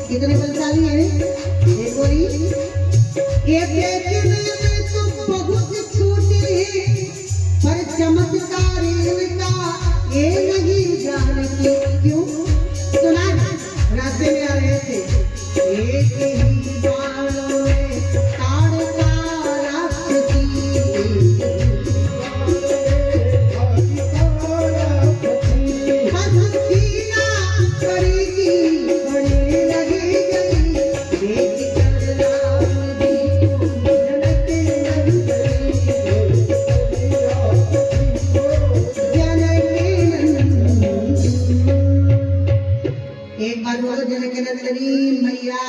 कितने बलशाली है ये गोरी ये देखने में तो बहुत छोटी पर चमत्कार इनका ये नहीं जानती क्यों। सुना रास्ते में आ रहे थे एक ही बाणों में ताड़ता राक्षसी हंसीना करेगी मैया।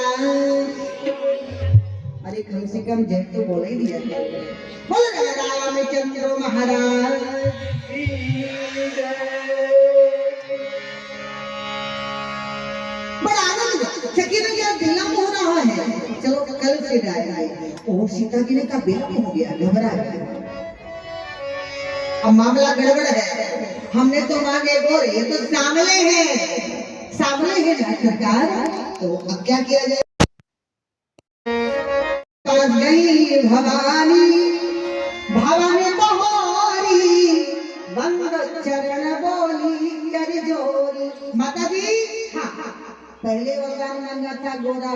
अरे कम से कम जय तो बोले ही दिया बोलो रामचंद्र महाराज। बड़ा आनंद दिला हो रहा है। चलो कल से गाय ओ सीता जी ने कहा बेटा हो गया घबरा गया। अब मामला गड़बड़ है। हमने तो मांगे गोरे ये तो सामले हैं सामने है सरकार। तो अब क्या किया जाए। गई भवानी भवानी बहारी बंद चरण बोली कर जोरी। माता जी हाँ पहले वरदान मांगा था गोरा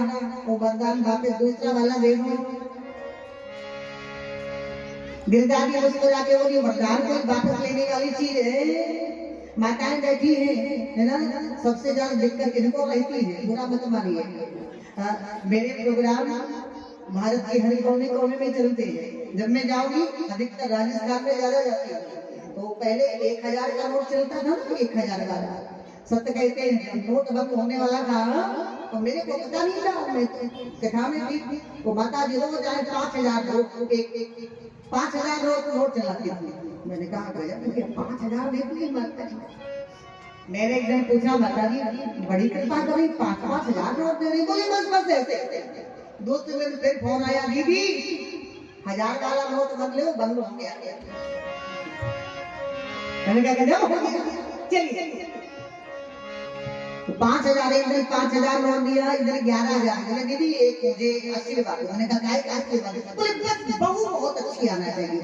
वो वरदान वापस दूसरा वाला दे दो। गिरधारी उसको जाके बोली वरदान को वापस लेने वाली चीज है। माताएं बैठी है ना। सबसे ज्यादा दिक्कत इनको रहती है बुरा मत मानिए। मेरे प्रोग्राम भारत के हर कोने कोने में चलते हैं। जब मैं जाऊंगी अधिकतर राजस्थान में ज्यादा जाती हूँ। तो पहले 1000 का नोट चलता था ना 1000 का। सत्य कहते हैं नोट बंद होने वाला था तो मेरे को पता नहीं था। मैं कथा में थी तो माता जी रोज आए 5000 नोट चलाती थी। मैंने कहा भैया 5000 देती माता जी। मैंने एक दिन पूछा माता जी बड़ी कृपा करी 5-5 नोट दे रही। बोली बस बस ऐसे। दोस्त में फिर फोन आया दीदी 1000 वाला नोट बदले बंद हो गया। मैंने कहा चलिए 5000 एक दिन 5000 नोट दिया इधर 11000। बोले दीदी एक मुझे आशीर्वाद। मैंने कहा काय का आशीर्वाद। बोले बस बहू बहुत अच्छी आना चाहिए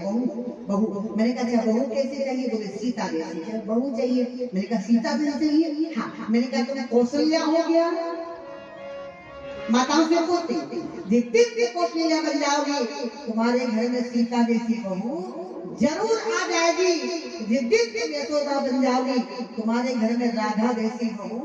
बहू। मैंने कहा अच्छा बहू कैसे चाहिए। बोले सीता जैसी बहू चाहिए। मैंने कहा सीता जैसी चाहिए। हाँ मैंने कहा तुम कौशल्या हो गया। माताओं से पूछती जितने कौशल्या बन जाओगी तुम्हारे घर में सीता जैसी बहू जरूर आ जाएगी। जितने यशोदा बन जाओगी तुम्हारे घर में राधा जैसी बहू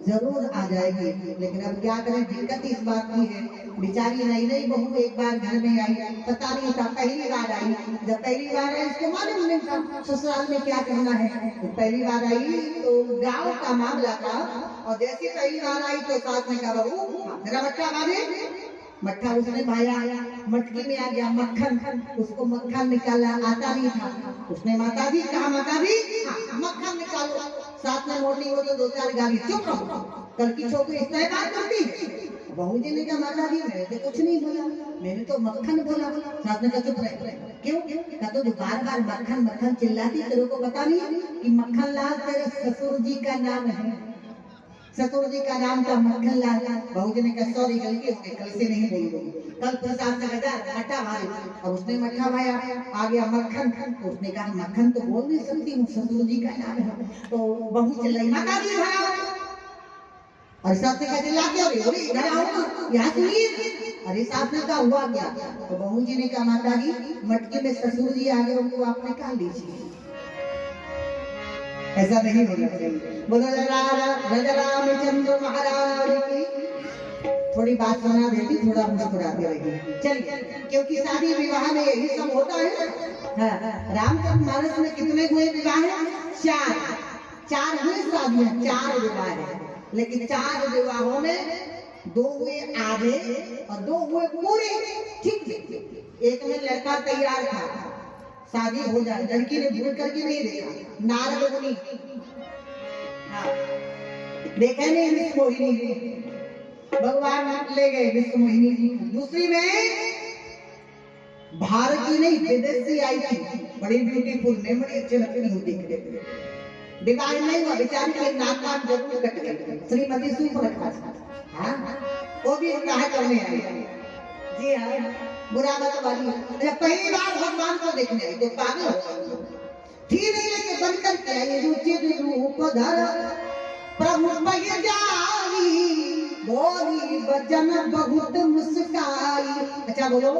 जरूर आ जाएगी। लेकिन अब क्या करें दिक्कत इस बात की है बेचारी नई नई बहू एक बार घर में आई पता नहीं था पहली बार आई। जब पहली बार आई इसको मालूम नहीं था ससुराल में क्या करना है। तो पहली बार आई तो गांव का मामला था और जैसे पहली बार आई तो सास ने कहा बहू मेरा मट्ठा बांधे। मट्ठा उसने भाया मटकी में आ गया मक्खन। उसको मक्खन निकाला आता नहीं था। उसने माता जी कहा माता जी मक्खन निकालो। साथ में मोटी हो तो 2-4 गाली चुप रहो कल की छोकरी इस तरह बात करती है। बहू जी ने कहा माता जी मैंने तो कुछ नहीं बोला मैंने तो मक्खन बोला। साथ में कहा चुप रहे क्यों कहा तो जो बार-बार मक्खन मक्खन चिल्लाती तेरे को पता नहीं कि मक्खन लाल तेरे ससुर जी का नाम है। ससुर जी का नाम था मक्खन लाल। बहू जी ने कहा सॉरी गलती हो गई कल से नहीं बोलूंगी। कल प्रसाद ने कहा मट्ठा भाई और उसने मट्ठा भाया आ गया मक्खन। उसने कहा मक्खन तो बोल नहीं सकती हूँ ससुर जी का नाम है। तो बहू चिल्लाई माता जी और साथ ने कहा चिल्ला क्या बोली इधर आओ यहाँ सुनिए। अरे साथ ने कहा हुआ क्या। तो बहू जी ने कहा माता जी मटके में ससुर जी आ गए उनको आपने कहा लीजिए। ऐसा नहीं होना चाहिए। बोलो रामचंद्र महाराज की। थोड़ी बात सुना देती थोड़ा मुस्कुराते रहिए चलिए क्योंकि शादी विवाह में यही सब होता है। रामचंद्र मानस में कितने हुए विवाह है 4 हुए शादियां 4 विवाह है। लेकिन 4 विवाहों में 2 हुए आधे और 2 हुए पूरे। ठीक एक में लड़का तैयार था शादी हो जाए लड़की ने भूल करके नहीं देखा नारद मुनि। हाँ देखे नहीं मोहिनी भगवान ले गए विश्व मोहिनी जी। दूसरी में भारत की नहीं विदेशी आई थी, बड़ी ब्यूटीफुल में, बड़ी अच्छी लगती हूँ देखने में, बिगाड़ नहीं हुआ, बेचारी के नाक कान जरूर कट गए, श्रीमती सुप्रकाश। हाँ वो भी कहा करने आई। जी हाँ बुरा मत वाली पहली बार भगवान को देखने आई तो पागल हो गई थी, नहीं लेके बनकर के आई रुचिर रूप धर प्रभु पय जाई बोली वचन बहुत मुस्काई। अच्छा बोलो,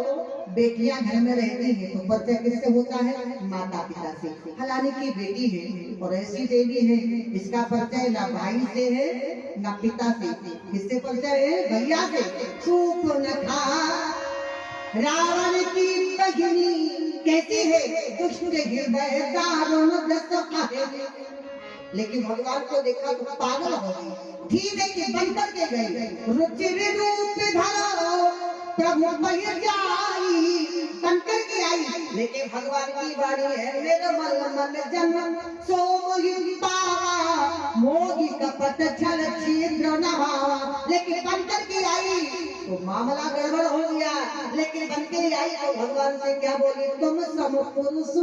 बेटियां घर में रहती हैं तो परिचय किससे होता है? माता पिता से। हालांकि की बेटी है और ऐसी देवी है, इसका परिचय ना भाई से है ना पिता से, किससे परिचय है? भैया से। चूप न खा रावण की बहिनी कैसी है, दुष्ट हृदय दारुण दस आहे। लेकिन भगवान को देखा तो पागल हो गई थी, लेकिन बनकर के गई रुचिर रूप धरो प्रभु पय जाई, बनकर के आई। लेकिन भगवान की बाणी है निर्मल मन जन्म सो मोहि पावा मोहि कपट छल छिद्र न भावा। लेकिन बनकर के आई तो मामला गड़बड़ हो गया, लेकिन बनकर आई तो भगवान से क्या बोली? तुम सम पुरुष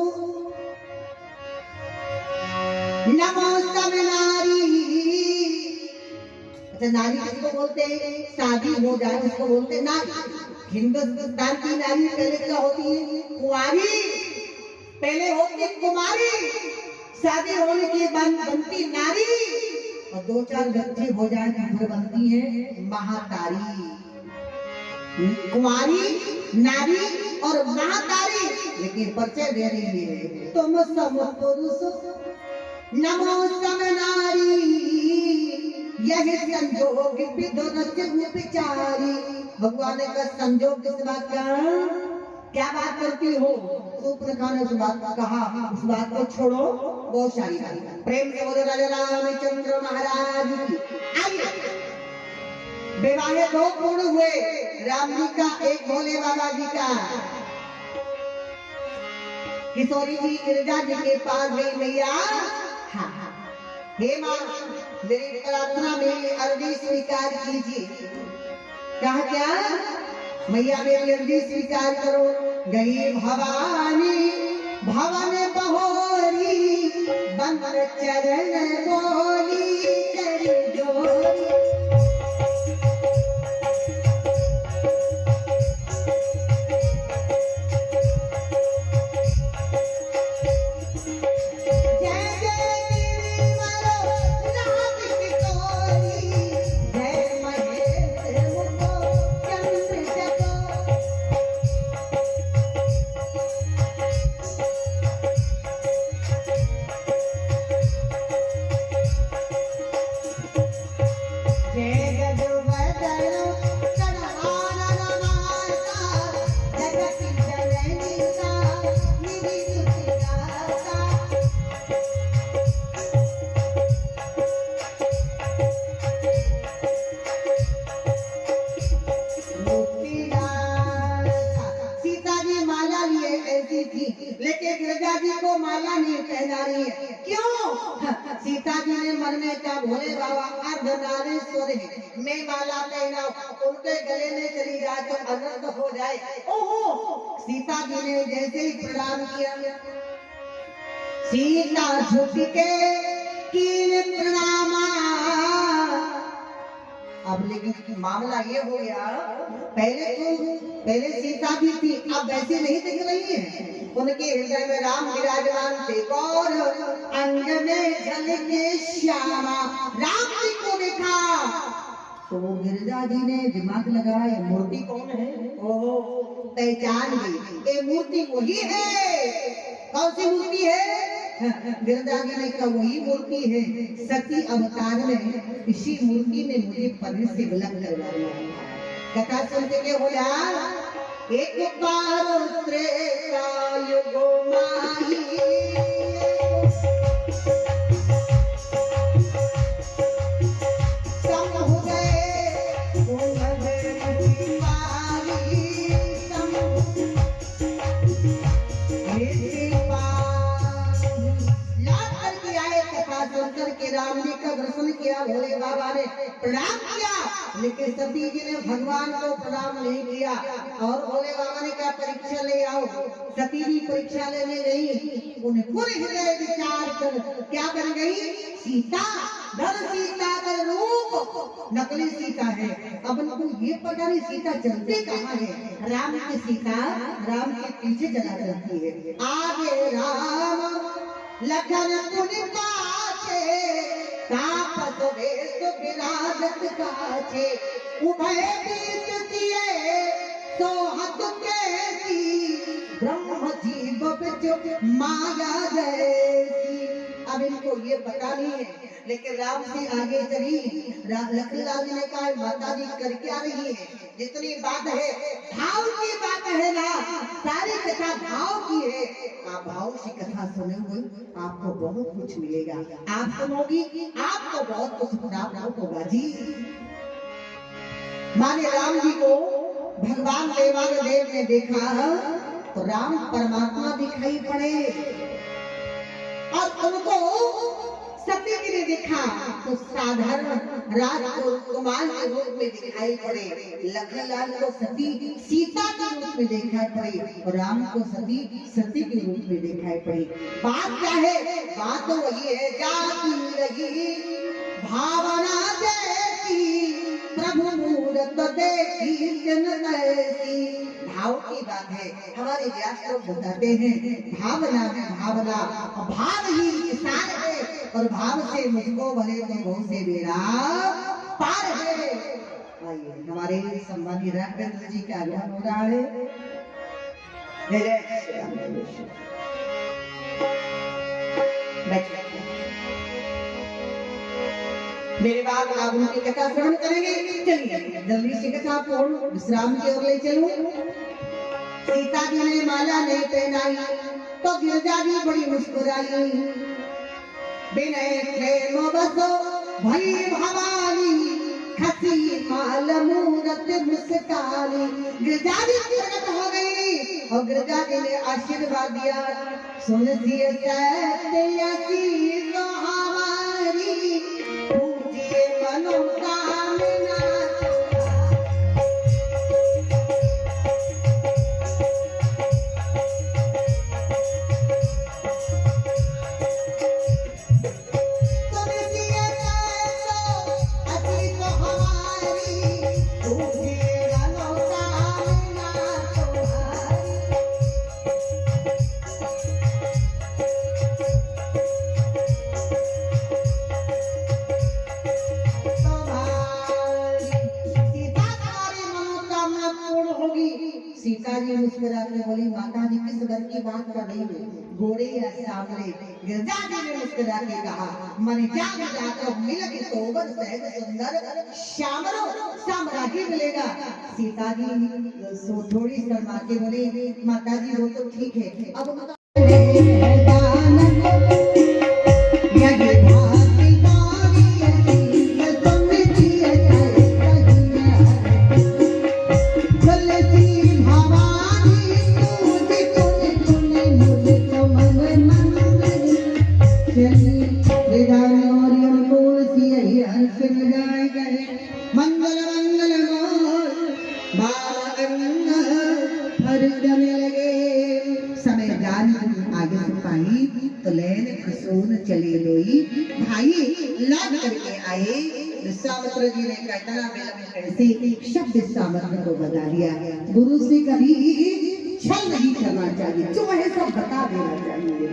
नमो सब नारी। अच्छा नारी किसको बोलते हैं? शादी हो जाए उसको बोलते हैं नारी। हिंदुस्तान की नारी पहले क्या होती है? कुंवारी, पहले होती है कुमारी, शादी होने के बाद बनती नारी, और दो चार बच्चे हो जाए तो फिर बनती है महातारी। कुमारी, नारी और महातारी। लेकिन परिचय दे रही है तुम सब पुरुष नमो सब नारी, यह संजोग विदुरच विचारी। भगवान का संजोग किस बात का? क्या बात करती हो? सुप्रखा ने उस बात का कहा, उस बात को छोड़ो, बहुत सारी बात। प्रेम से बोले राजा रामचंद्र महाराज की। आइए विवाह दो पूर्ण हुए, राम जी का एक भोले बाबा जी का। किशोरी जी गिरजा जी के पास गई मैया, हे माँ मेरी प्रार्थना मेरी अर्जी स्वीकार कीजिए। कहा क्या? मैया मेरी अर्जी स्वीकार करो। गई भवानी भवन बहोरी बंद चरण बोली कर जोरी। लेकिन गिरजा जी को माला नहीं पहना रही है। क्यों? सीता जी ने मन में कहा भोले बाबा अर्धनारीश्वर है, मैं माला पहना उनके गले में चली जाए तो अनर्थ हो जाए। ओहो, सीता जी ने जैसे ही प्रणाम किया, सीता झुक के कीन प्रणामा। अब लेकिन मामला ये हो गया, पहले सीता भी थी, अब वैसे नहीं दिख रही है। उनके हृदय में राम विराजमान थे और अंग में झलके श्यामा। राम जी को देखा तो वो गिरजा जी ने दिमाग लगाया, मूर्ति कौन है? ओहो, पहचान गई, ये मूर्ति वही है। कौन सी मूर्ति है? गिरजा जी ने कहा वही मूर्ति है, सती अवतार में इसी मूर्ति ने मुझे पद से विलग करवा दिया। कथा सुनते के बोला, एक बार त्रेता युग माही सब हो गए राम जी का दर्शन किया, भोले बाबा ने प्रणाम किया। लेकिन सती जी ने भगवान को प्रणाम नहीं किया और बोले बाबा ने क्या परीक्षा ले आओ। सती जी परीक्षा लेने गई, उन्हें पूरे हृदय विचार कर क्या बन गई? सीता। धर सीता का रूप नकली सीता है। अब उनको ये पता नहीं सीता चलती कहाँ है। राम की सीता राम के पीछे चला जाती है। आगे राम लखन तुनि पाछे, तापस वेश विराजत काछे, उभय बीच दिए सोहत कैसी, ब्रह्म जीव बिच माया जैसी। अब इनको ये पता नहीं है, लेकिन राम से आगे चली। लखनलाल जी ने कहा माता जी कर क्या रही है? जितनी बात है भाव की बात है ना, सारी कथा भाव की है। आप भाव से कथा सुनोगे आपको बहुत कुछ मिलेगा। आप सुनोगी आपको बहुत कुछ प्राप्त होगा जी। माने राम जी को भगवान देवादेव ने देखा तो राम परमात्मा दिखाई पड़े और उनको सती जी ने देखा तो साधारण राजकुमार के रूप में दिखाई पड़े। लखनलाल को सती सीता के रूप में दिखाई पड़े और राम को सती के रूप में दिखाई पड़ी। बात क्या है? बात तो वही है, जाती रही भावना देखी, प्रभु मूरत देखी जन ऐसी। भाव की बात है। हमारे व्यास लोग बताते हैं भावना में भावना, भाव ही सार है और भाव से मुझको भले तो बहुत से मेरा पार है। आइए हमारे सम्मानित राघवेंद्र जी का आगमन हो रहा है। जय जय श्री राम। मेरे बाद आप उनकी कथा श्रवण करेंगे। चलिए जल्दी से कथा पूर्ण विश्राम की ओर ले चलूं। सीता जी ने माला नहीं पहनाई तो गिरजा जी बड़ी मुस्कुराई, विनय प्रेम बसो भई भवानी, खसी माल मूरत मुस्कानी। गिरजा जी प्रकट हो गई और गिरजा जी ने आशीर्वाद दिया, सुन सिय सत्यसी तो हमारी, पूजिए मनोकामना। सीता जी मुस्कुरा के बोली माता जी किस घर की बात कर रही हो, गोरे या सामने? गिरजा जी ने मुस्कुरा के कहा मन जाग जाकर मिलके सोबर सहज सुंदर श्यामरो साम्राज्य मिलेगा। सीता जी थोड़ी शर्मा के बोली माता जी वो तो ठीक है, अब मंगल मंगल करने लगे। समय जान आगे सुपाई तो लैन खसोन चले लोई, भाई लौट करके आए। विश्वामित्र जी ने कहना मेल में कैसे शब्द विश्वामित्र को बता दिया। गुरु से कभी छल नहीं करना चाहिए, जो है सब बता देना चाहिए।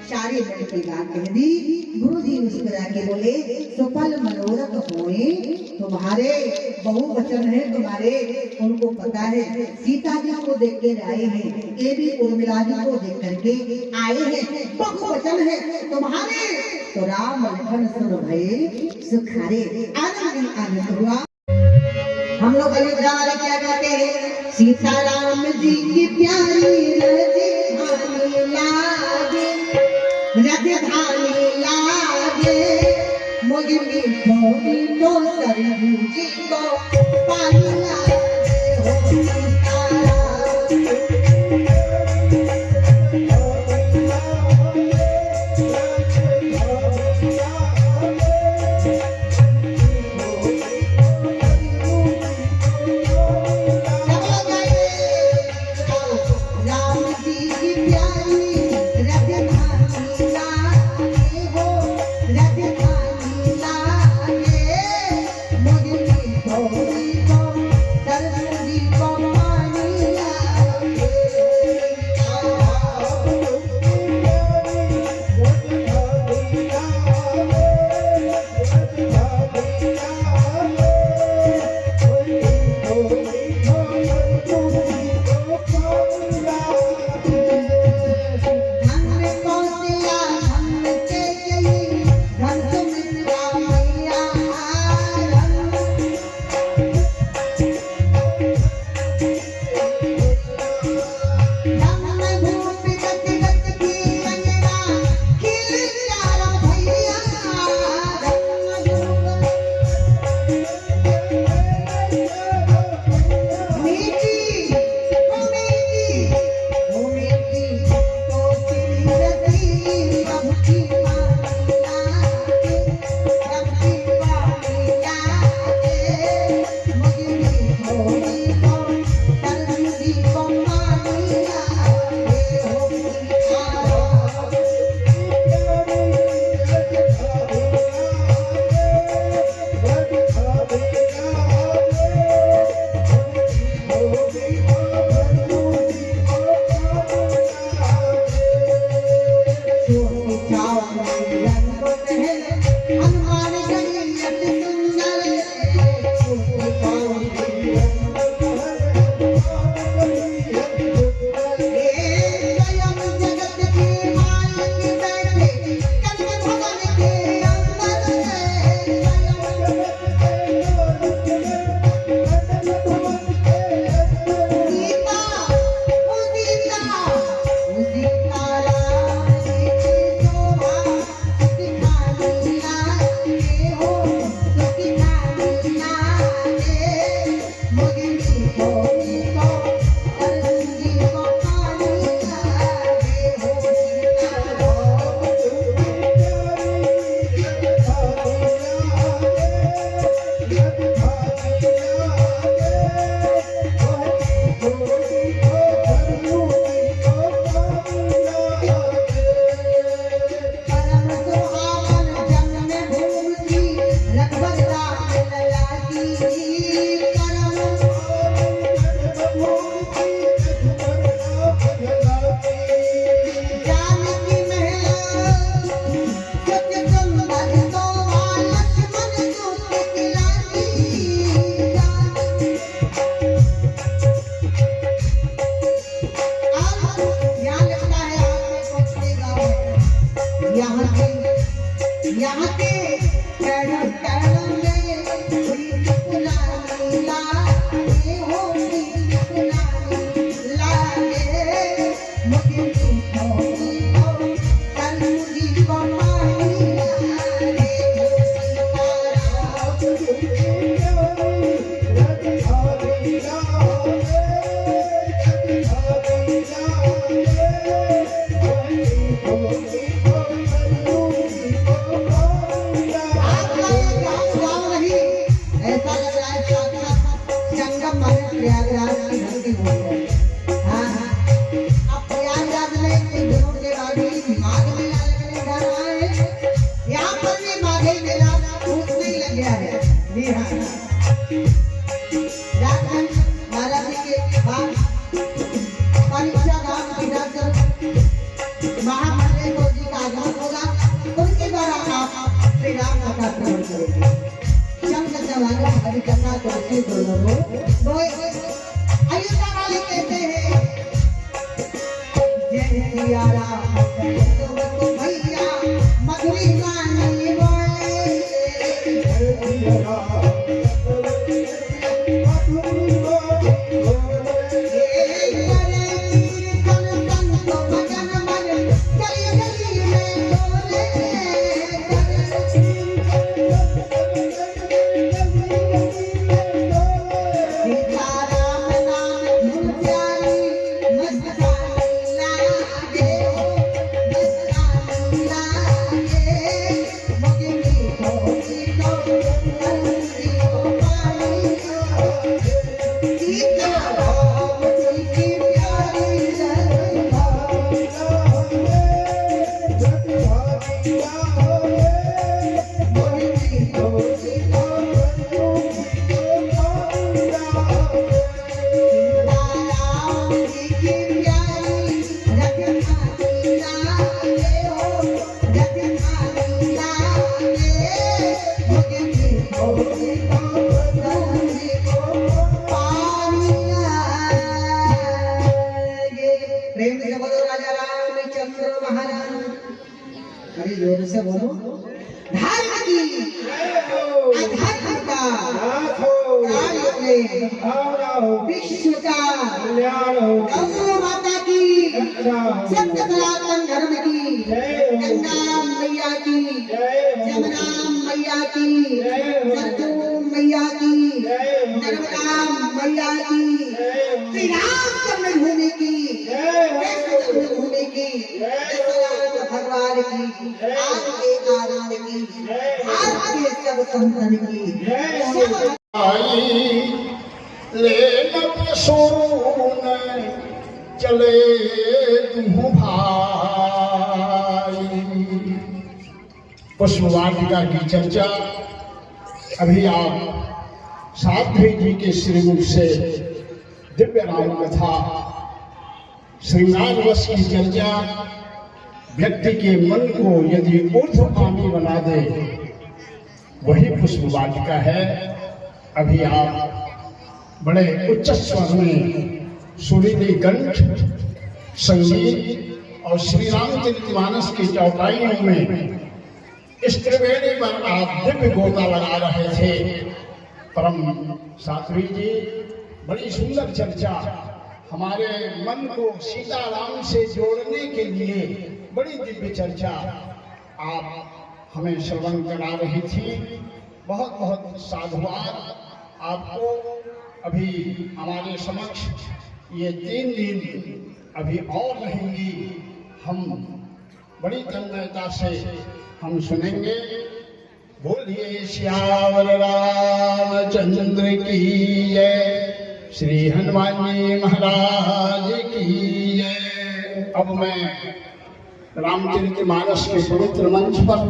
सारे मन की बात कह दी। गुरु जी मुस्कुरा के बोले सुफल मनोरथ होए तुम्हारे, बहुवचन है तुम्हारे, उनको पता है। सीता जी को देख के आए हैं, ये भी उर्मिला जी को देख करके आए हैं, बहुवचन है तुम्हारे। तो राम लखन सुन भये सुखारे, आनंद आनंद हुआ। हम लोग अयोध्या वाले क्या कहते हैं? सीता राम जी की प्यारी राजधानी लागे, राजधानी लागे, मुझे तो सरयू जी को पानी लागे हो। संगम है प्रयागराज की धरती बोल है। हाँ अब प्रयागराज में कुछ दिनों के बाद ही माघ मेला लगने जा रहा है। यहाँ पर भी माघी मेला टूटने लग गया है। जी हाँ झारखंड महाराज जी के बाद परीक्षा धाम विधानसभा महामंडलेश्वर जी का आगमन होगा। उनके द्वारा आप श्री राम कथा श्रवण करेंगे। शंख जवानों हरि कथा तुलसी दोनों अयोध्या वाले कहते हैं जय सिया राम तो भैया मधुरी गानी बोले प्रेम से बोलो राजा रामचंद्र महाराज। अरे जोर से बोलो धर्म की अधर्म का विश्व का गौ माता की सत्य सनातन धर्म की गंगा मैया की जमुना मैया की सरजू मैया की नर्मदा मैया की श्री राम जन्मभूमि की जन्मभूमि की भगवान की आज के आनंद की आज के सब संतन की ले सोन चले तुम भाई। पुष्प वाटिका की चर्चा अभी आप साध्वी जी के श्रीमुख से दिव्य राम कथा श्रृंगार रस की चर्चा व्यक्ति के मन को यदि ऊर्ध्वगामी बना दे वही पुष्प वाटिका है। अभी आप बड़े उच्च स्वर में सुरीली कंठ संगीत और श्री रामचरितमानस की चौपाइयों में इस त्रिवेणी पर आप दिव्य गोता लगा रहे थे। परम शास्त्री जी बड़ी सुंदर चर्चा हमारे मन को सीताराम से जोड़ने के लिए बड़ी दिव्य चर्चा आप हमें श्रवण करा रही थी। बहुत बहुत साधुवाद आपको। अभी हमारे समक्ष ये 3 दिन अभी और रहेंगी। हम बड़ी तन्मयता से हम सुनेंगे। बोलिए श्यावर रामचंद्र की जय, श्री हनुमान जी महाराज की जय। अब मैं रामचरितमानस के पवित्र मंच पर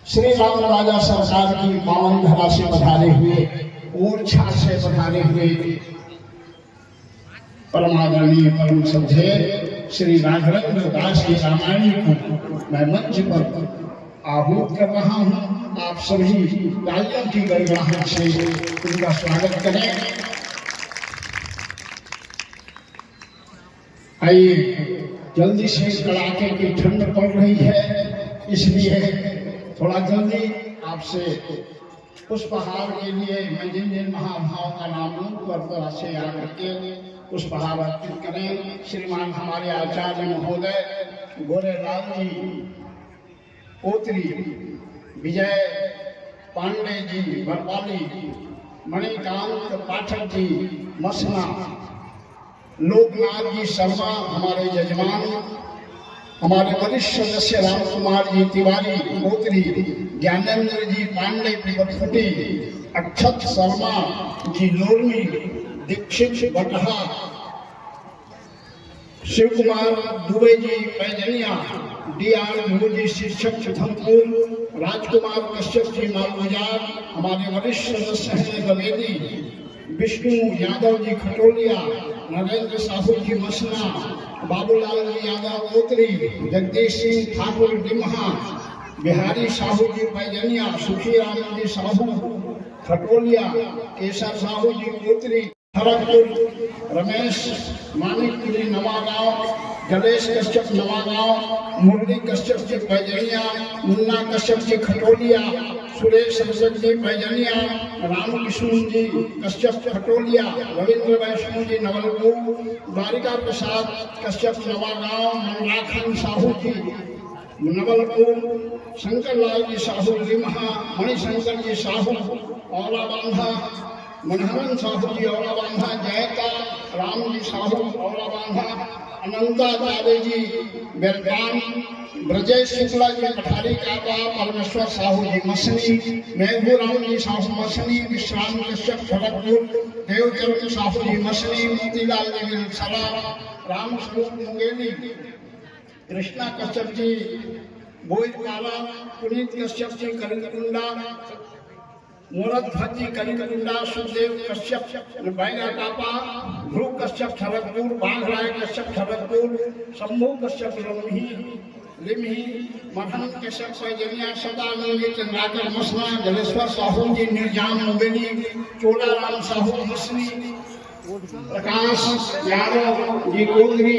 श्री राम राजा सरकार की पावन धरा से पधारे हुए ऊर्जा से पधारे हुए परमादरणीय परम समझे श्री राघवेंद्र दास जी रामायणी को मैं मंच पर आहूत कर रहा हूँ। आप सभी तालियों की गड़गड़ाहट से उनका स्वागत करें। आइए, जल्दी से कड़ाके की ठंड पड़ रही है, इसलिए थोड़ा जल्दी आपसे पुष्पहार के लिए मैं जिन जिन महाभाव का नाम लूं पर से आकर के पुष्पहार अर्पित करें। श्रीमान हमारे आचार्य महोदय गोरेलाल जी पोत्री, विजय पांडे जी बरपाली, मणिकांत पाठक जी मसना, लोकनाथ जी शर्मा हमारे यजमान, हमारे वरिष्ठ सदस्य राम कुमार जी तिवारी कोतरी, ज्ञानेंद्र जी पांडे पिबटफुटी, अक्षत शर्मा जी लोरमी, दीक्षित बटहा, शिव कुमार दुबे जी पैजनिया, डी.आर. ध्रुव जी शिक्षक छतरपुर, राजकुमार कश्यप जी मालबाजार, हमारे वरिष्ठ सदस्य हैं गवेदी, विष्णु यादव जी खटोलिया, नरेंद्र साहू जी मसना, बाबूलाल जी यादव कोतरी, जगदीश सिंह ठाकुर डिमहा, बिहारी साहू जी पैजनिया, सुखीराम जी साहू खटोलिया, केशर साहू जी कोतरी खड़गपुर, रमेश मानिकपुरी नवागांव, जलेश कश्यप नवागांव, मुरली कश्यप जी पैजनिया, मुन्ना कश्यप जी खटोलिया, सुरेश रजक जी पैजनिया, रामकृष्ण जी कश्यप खटोलिया, रविंद्र वैष्णव जी नवलपुर, द्वारिका प्रसाद कश्यप नवागांव, मनराखन साहू जी नवलपुर, शंकरलाल जी साहू रिमहा, मणिशंकर जी साहू औला बांधा, मनहरन साहू जी औला बांधा, जयता राम जी साहू औला बांधा, अनंता दादे जी बेलगाम, ब्रजेश शुक्ला जी पठारी कापा, परमेश्वर साहू जी मसनी, मेघूराम जी साहू मसनी, विश्राम कश्यप खड़गपुर, देवचरण साहू जी मसनी, मोतीलाल जी विलसला, राम स्वरूप मुंगेली, कृष्णा कश्यप जी बोईकाला, पुनीत कश्यप जी कलिंगकुंडा, मोरत भट्टी कलिंगकुंडा, सुखदेव कश्यप बैगा कापा, ध्रुव कश्यप खड़गपुर, बाघराय कश्यप खड़गपुर, शंभू कश्यप लिमही, मठन कश्यप पैजनिया, सदानंद चंद्राकर मसना, जलेश्वर साहू जी निर्जाम मुबेली, चोलाराम साहू मसनी, प्रकाश यादव जी कोतरी,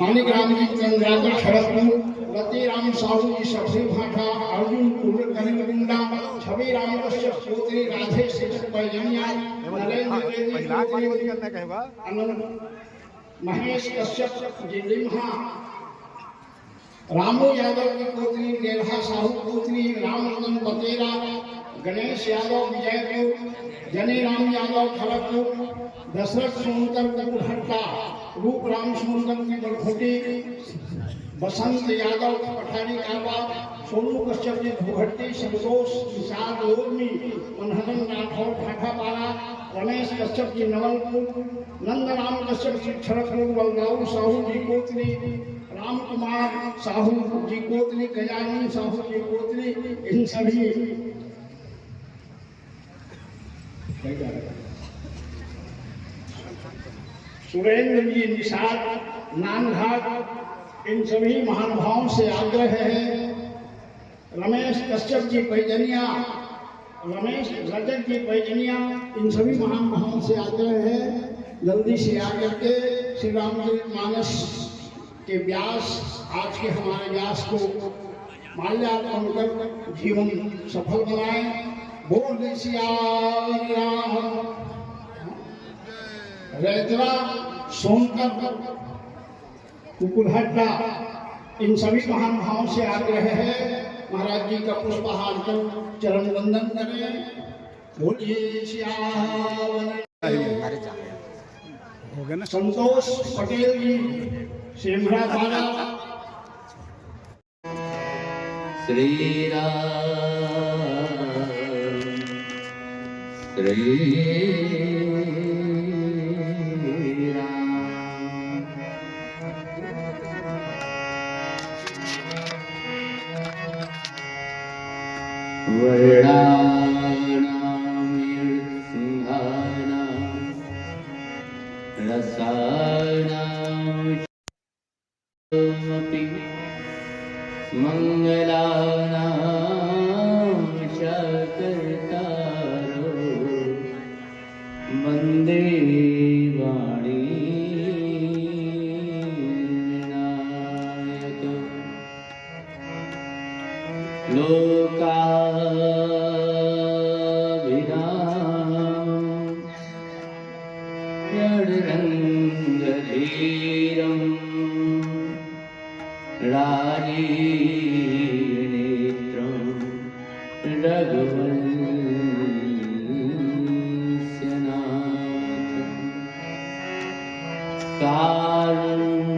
मानिकराम जी चंद्राकर खड़गपुर, रतिराम साहू जी सब्जी भाटा, अर्जुन कलिंगकुंडा, छवि राम कश्यप कोतरी, राधे शिक्षक पैजनिया, महेश कश्यप जी लिम्हा, रामू यादव की कोतरी, नेहा साहू कोतरी, रामरतन बतेरा, गणेश यादव विजयपुर, जनीराम यादव खड़गपुर, दशरथ सोनकर कुकुरहट्टा, रूप राम सोनकर की बलखोटी, बसंत यादव पठारी काबा, सोनू कश्यप जी भूहट्टी, संतोष विशाल लोरमी, मनहरन राठौर ठाठापारा, रमेश कश्यप जी नवलपुर, नंदराम कश्यप जी खड़गपुर, बलदाऊ साहू जी कोतरी, राम कुमार साहू जी कोतरी, गजानन साहू जी कोतरी, इन सभी सुरेंद्र जी निषाद नानघाट, इन सभी महानुभावों से आग्रह है, रमेश कश्यप जी पैजनिया, रमेश रजक जी पैजनिया, इन सभी महानुभावों से आग्रह है जल्दी से आकर के श्री रामचरितमानस के व्यास, आज के हमारे व्यास को माल्यार्पण कर जीवन सफल बनाएं। बोल सिया राम। रैतरा सोनकर कुकुरहट्टा, इन सभी महानुभावों से आग्रह है महाराज जी का पुष्पहार कर चरण वंदन करें। बोलिए सियावन। संतोष पटेल जी सेमरा पारा। श्री राम श्री वंदे वाणी विनायक लोकाभिराम षड्रंगधीरं राजीवनेत्रं रघुवंशनाथं कारुण्यरूपं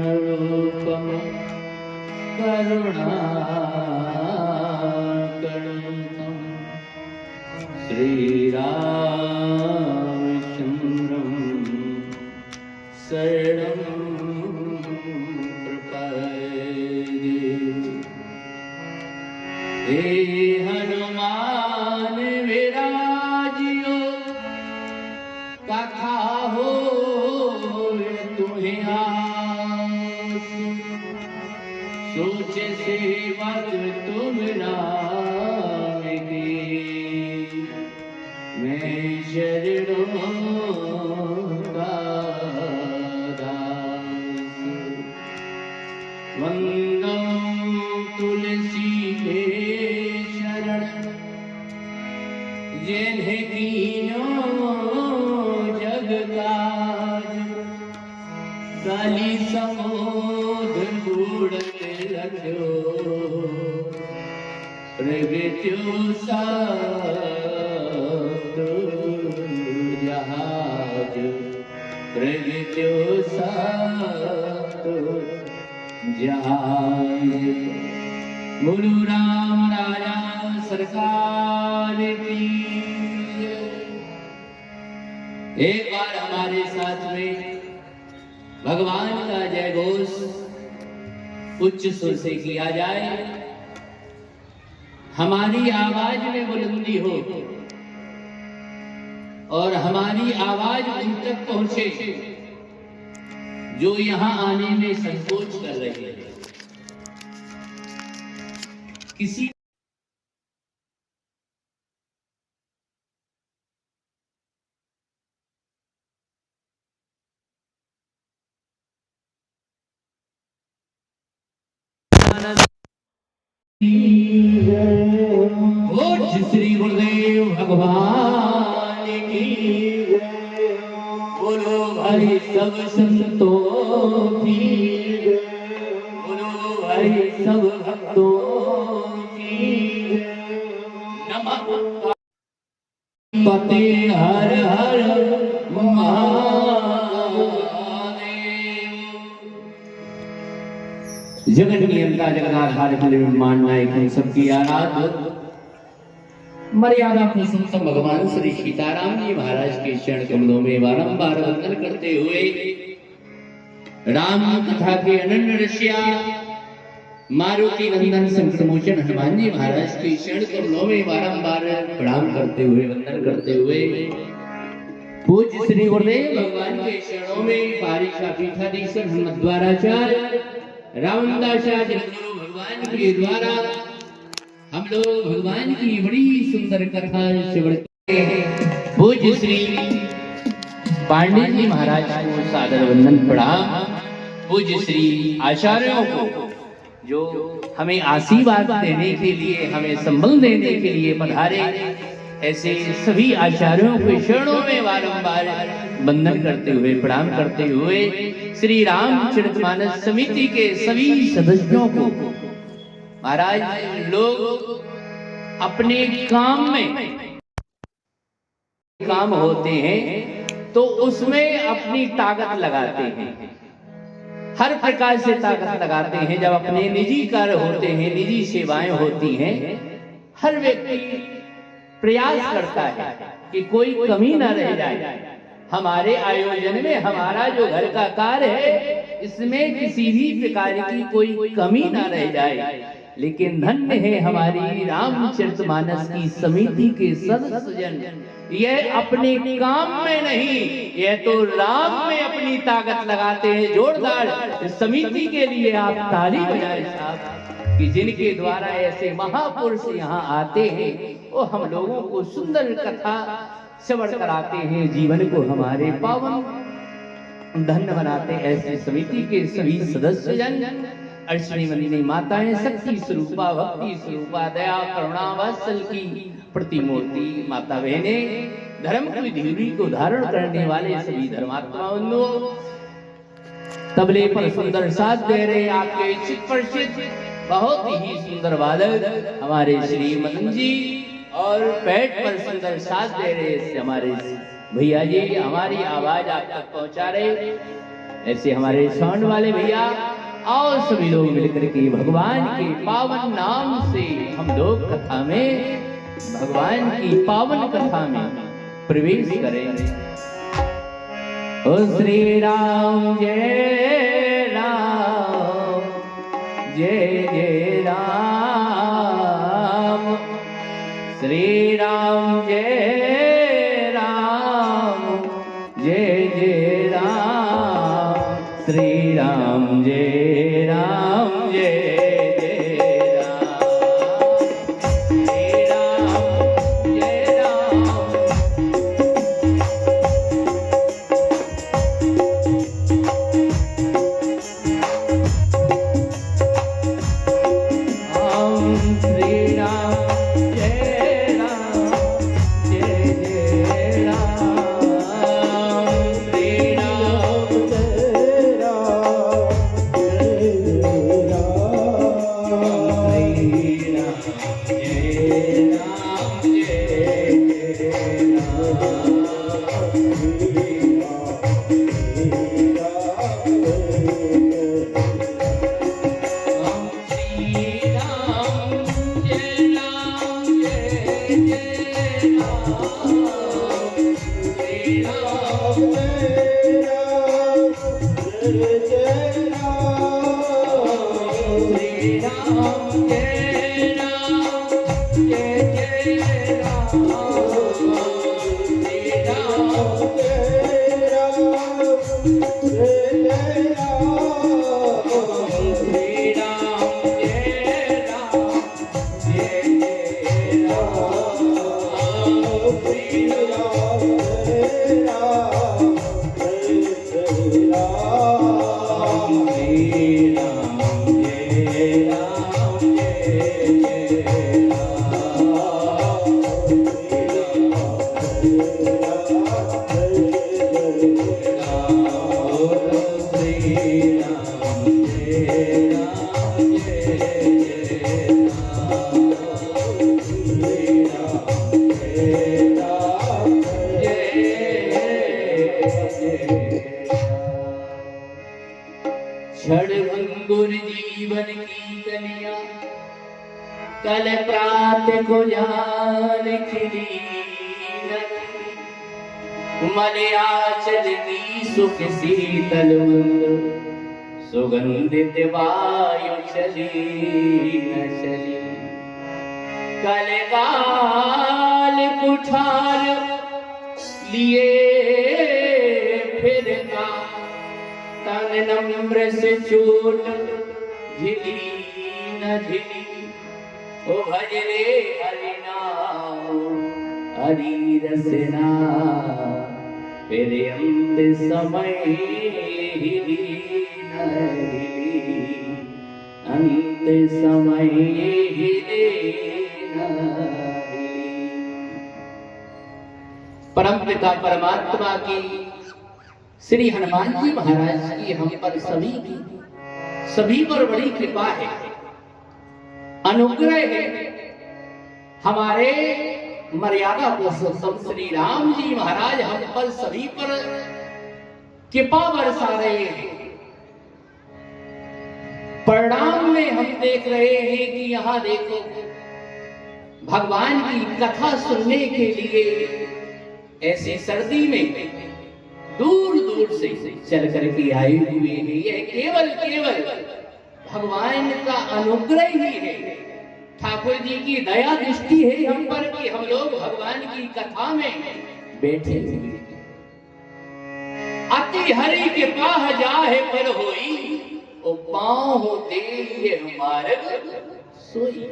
सेवक तुम नाम के, मैं शरणों का दास। वंदो तुलसी के शरण, जिन्हें कीनो जग काज। काली समुद्र बूढ़त रखो, प्रगट्यो सातो जहाज। प्रगट्यो सातो जहाज। गुरु राम राजा सरकार की। एक बार हमारे साथ में भगवान का जय घोष उच्च सुर से किया जाए, हमारी आवाज में बुलंदी हो और हमारी आवाज उन तक पहुंचे जो यहां आने में संकोच कर रहे हैं। किसी श्री गुरुदेव भगवान की। बोलो भाई सब संतों की। बोलो भाई सब भक्तों की। नमः पते हर हर महादेव। जगत नियंता जगदाधार निर्माण नायक हम सबकी आराध्य मर्यादा पुरुषोत्तम भगवान श्री सीताराम जी महाराज के चरण कमलों में बारंबार वंदन करते हुए राम कथा के अनन्य ऋषिया मारुति नंदन संसमोचन हनुमान जी महाराज के चरण कमलों में बारंबार प्रणाम करते हुए वंदन करते हुए पूज्य श्री गुरुदेव भगवान के चरणों में पारिशा पीठाधीश्वर मध्वाचार्य रामदासाचार्य गुरु भगवान के द्वारा हम लोग भगवान की बड़ी सुंदर कथा श्रवण। पूज्य श्री पांडे जी महाराज को सादर वंदन प्रणाम। पूज्य श्री आचार्यों को जो हमें आशीर्वाद देने के लिए, हमें संबल देने के लिए पधारे, ऐसे सभी आचार्यों के चरणों में बारंबार वंदन करते हुए प्रणाम करते हुए श्री रामचरितमानस समिति के सभी सदस्यों को महाराज लोग अपने काम में काम होते हैं तो उसमें अपनी ताकत लगाते हैं, हर प्रकार से ताकत लगाते हैं। जब अपने निजी कार्य होते हैं, निजी सेवाएं होती हैं, हर व्यक्ति प्रयास करता है कि कोई कमी न रह जाए। हमारे आयोजन में हमारा जो घर का कार्य है इसमें किसी भी प्रकार की कोई कमी न रह जाए। लेकिन धन्य है हमारी रामचरितमानस की समिति के सदस्यजन, यह अपने काम में नहीं, यह तो राम में अपनी ताकत लगाते हैं। जोरदार समिति के लिए आप ताली बजाएं साहब, कि जिनके द्वारा ऐसे महापुरुष यहाँ आते हैं वो हम लोगों को सुंदर कथा श्रवण कराते हैं, जीवन को हमारे पावन धन्य बनाते हैं। ऐसी समिति के सभी सदस्यजन, अर्चनी मंदिनी माताएं, शक्ति स्वरूपा, भक्ति स्वरूपा, दया करुणा वात्सल की प्रतिमूर्ति माता बहनें, धर्म की धुरी को धारण करने वाले सभी धर्मात्मा बंधुओं, तबले पर सुंदर साथ दे रहे आपके चित परिचित बहुत ही सुंदर वादक हमारे श्री मदन जी, और पैट पर सुंदर साथ दे रहे हमारे भैया जी, हमारी आवाज आप तक पहुंचा रहे ऐसे हमारे साउंड वाले भैया। और सभी लोग मिलकर के भगवान के पावन नाम से हम लोग कथा में, भगवान की पावन कथा में प्रवेश करेंगे। ओ श्री राम जय राम, जय जय राम, श्री राम जय राम, जय जय राम, श्री राम जय राम, जय जय क्षणभंगुर जीवन की कलियां कल प्रात को जान खिली न खिली। मलयाचल की सुख शीतल मंद सुगंधित वायु चली न चली। कल काल कुठार लिए फिरता तन नम्र से चोट झिली न झिली। ओ भज रे हरि नाम हरि रसना फिर अंत समय हिली न हिली। अंत समय हिले न हिली। परम पिता परमात्मा की श्री हनुमान जी महाराज की हम पर सभी पर बड़ी कृपा है, अनुग्रह है। हमारे मर्यादा पुरुषोत्तम श्री राम जी महाराज हम पर सभी पर कृपा बरसा रहे हैं। परिणाम में हम देख रहे हैं कि यहाँ देखो भगवान की कथा सुनने के लिए ऐसी सर्दी में दूर दूर से चल करके आए हुए हैं। यह केवल भगवान का अनुग्रह ही है, ठाकुर जी की दया दृष्टि है हम पर कि हम लोग भगवान की कथा में बैठे हुए। अति हरि के पाह जाहे पर होई, ओ पाँव होते ये मार्ग सोई।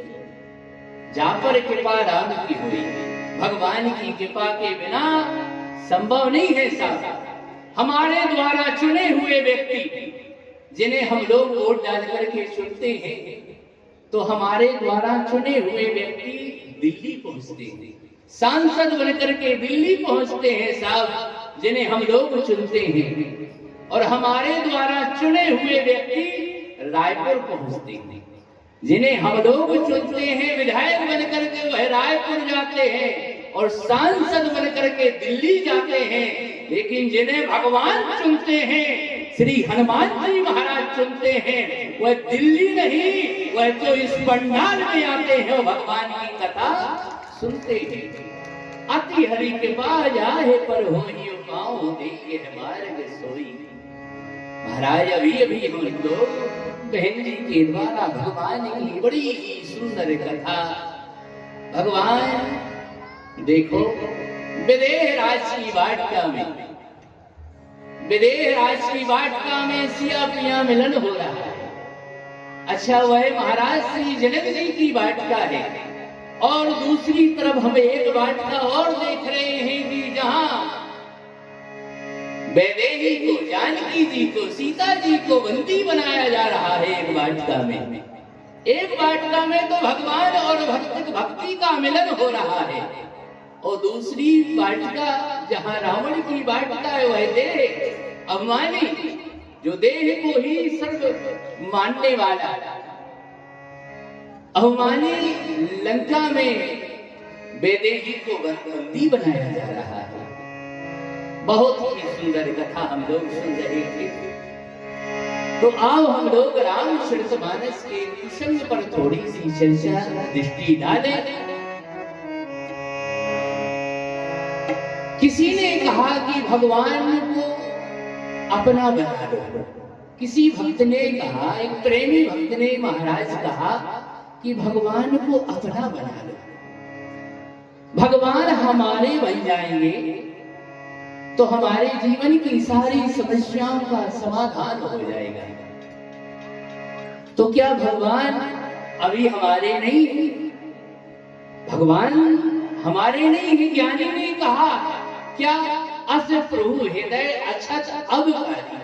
जा पर कृपा राम की हुई, भगवान की कृपा के बिना संभव नहीं है साहब। हमारे द्वारा चुने हुए व्यक्ति जिन्हें हम लोग वोट डाल करके चुनते हैं, तो हमारे द्वारा चुने हुए व्यक्ति दिल्ली पहुंचते हैं, सांसद बनकर के दिल्ली पहुंचते हैं साहब, जिन्हें हम लोग चुनते हैं। और हमारे द्वारा चुने हुए व्यक्ति रायपुर पहुंचते हैं, जिन्हें हम लोग चुनते हैं। विधायक बनकर के वह रायपुर जाते हैं और सांसद बनकर के दिल्ली जाते हैं। लेकिन जिन्हें भगवान चुनते हैं, श्री हनुमान जी महाराज चुनते हैं, वह दिल्ली नहीं, वह तो इस पंडाल में आते हैं, भगवान की कथा सुनते हैं। अति हरि के पास जाहे पर होई, पाँव देखे मार्ग सोई। महाराज अभी हम लोग बहन जी के द्वारा भगवान की बड़ी ही सुंदर कथा, भगवान देखो विदेह राज की वाटिका में सिया पिया मिलन हो रहा है। अच्छा वह महाराज श्री जनक जी की वाटिका है, और दूसरी तरफ हम एक वाटिका और देख रहे हैं कि जहां वैदेही को, जानकी जी को, सीता जी को बंदी बनाया जा रहा है। एक वाटिका में तो भगवान और भक्ति का मिलन हो रहा है, और दूसरी वाटिका जहां रावण की वाटिका है, वह देह अभिमानी, जो देह को ही सर्व मानने वाला अभिमानी लंका में वैदेही को बंदी बनाया जा रहा है। बहुत ही सुंदर कथा हम लोग सुन रहे थे। तो आओ हम लोग रामचरितमानस के प्रसंग पर थोड़ी सी चर्चा दृष्टि डालें। किसी ने कहा कि भगवान को अपना बना लो, किसी भक्त ने कहा, एक प्रेमी भक्त ने महाराज कहा कि भगवान को अपना बना लो, भगवान हमारे बन जाएंगे तो हमारे जीवन की सारी समस्याओं का समाधान हो जाएगा। तो क्या भगवान अभी हमारे नहीं है? भगवान हमारे नहीं है। ज्ञानी ने कहा क्या अस प्रभु हृदय अछत अब कारी।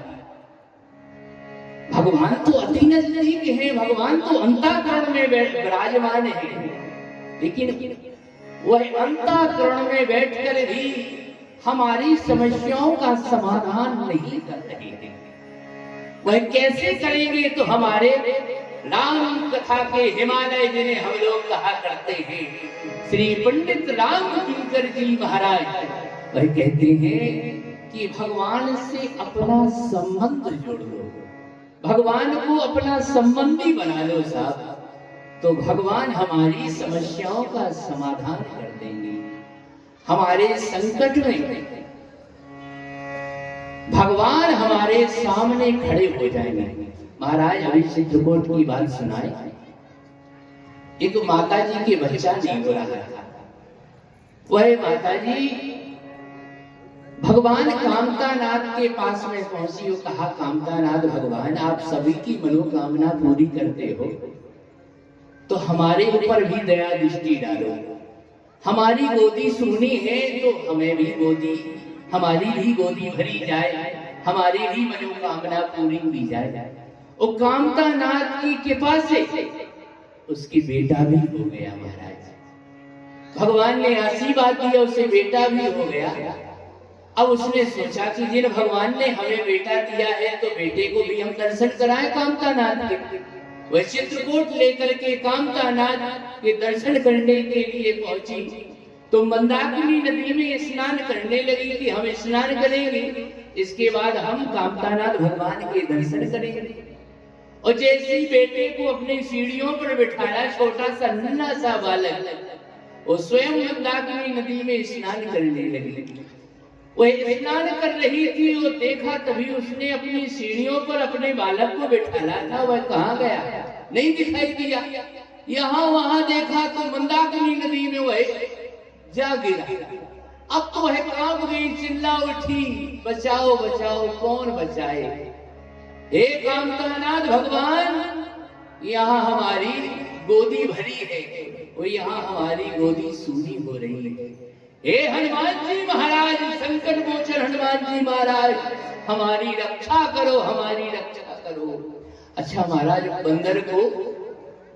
भगवान तो अति नजदीक है, भगवान तो अंतःकरण में विराजमान है, लेकिन वह अंतःकरण में बैठकर भी हमारी समस्याओं का समाधान नहीं कर रहे हैं। वह कैसे करेंगे? तो हमारे राम कथा के हिमालय जिन्हें हम लोग कहा करते हैं, श्री पंडित राम किंकर जी महाराज, वह कहते हैं कि भगवान से अपना संबंध जोड़ लो, भगवान को अपना संबंधी बना लो साहब, तो भगवान हमारी समस्याओं का समाधान कर देंगे। हमारे संकट में भगवान हमारे सामने खड़े हो जाएंगे। महाराज अभी चित्रकूट की बात सुनाए। एक माता जी के बच्चा नहीं हो रहा था। वह माता जी भगवान कामतानाथ के पास में पहुंची और कहा, कामतानाथ भगवान आप सभी की मनोकामना पूरी करते हो तो हमारे ऊपर भी दया दृष्टि डालो। हमारी गोदी सुनी है तो हमें भी गोदी, हमारी भी गोदी भरी जाए, हमारी भी मनोकामना पूरी की जाए। और कामतानाथ की कृपा से उसकी बेटा भी हो गया। महाराज भगवान ने आशीर्वाद दिया, उसे बेटा भी हो गया। अब उसने सोचा कि जिन भगवान ने हमें बेटा दिया है तो बेटे को भी हम दर्शन कराएं कामतानाथ के। वह चित्रकूट लेकर के कामतानाथ के दर्शन करने के लिए पहुंची तो मंदाकिनी नदी में स्नान करने लगी कि हम स्नान करेंगे, इसके बाद हम कामतानाथ भगवान के दर्शन करेंगे। और जैसे ही बेटे को अपनी सीढ़ियों पर बिठाया, छोटा सा नन्हा सा बालक, वो स्वयं मंदाकिनी नदी में स्नान करने लगी। वह स्नान कर रही थी, वो देखा, तभी उसने अपनी सीढ़ियों पर अपने बालक को बिठाया था। वह कहाँ गया? नहीं दिखाई दिया। यहाँ वहां देखा तो मंदाकिनी नदी में वह जा गिरा। अब तो वह कांप गई, चिल्ला उठी, बचाओ बचाओ, कौन बचाए? हे कामतानाथ भगवान, यहाँ हमारी गोदी भरी है और यहाँ हमारी गोदी सूनी हो रही है। हे हनुमान जी महाराज, संकट मोचन हनुमान जी महाराज, हमारी रक्षा करो, हमारी रक्षा करो। अच्छा महाराज, बंदर को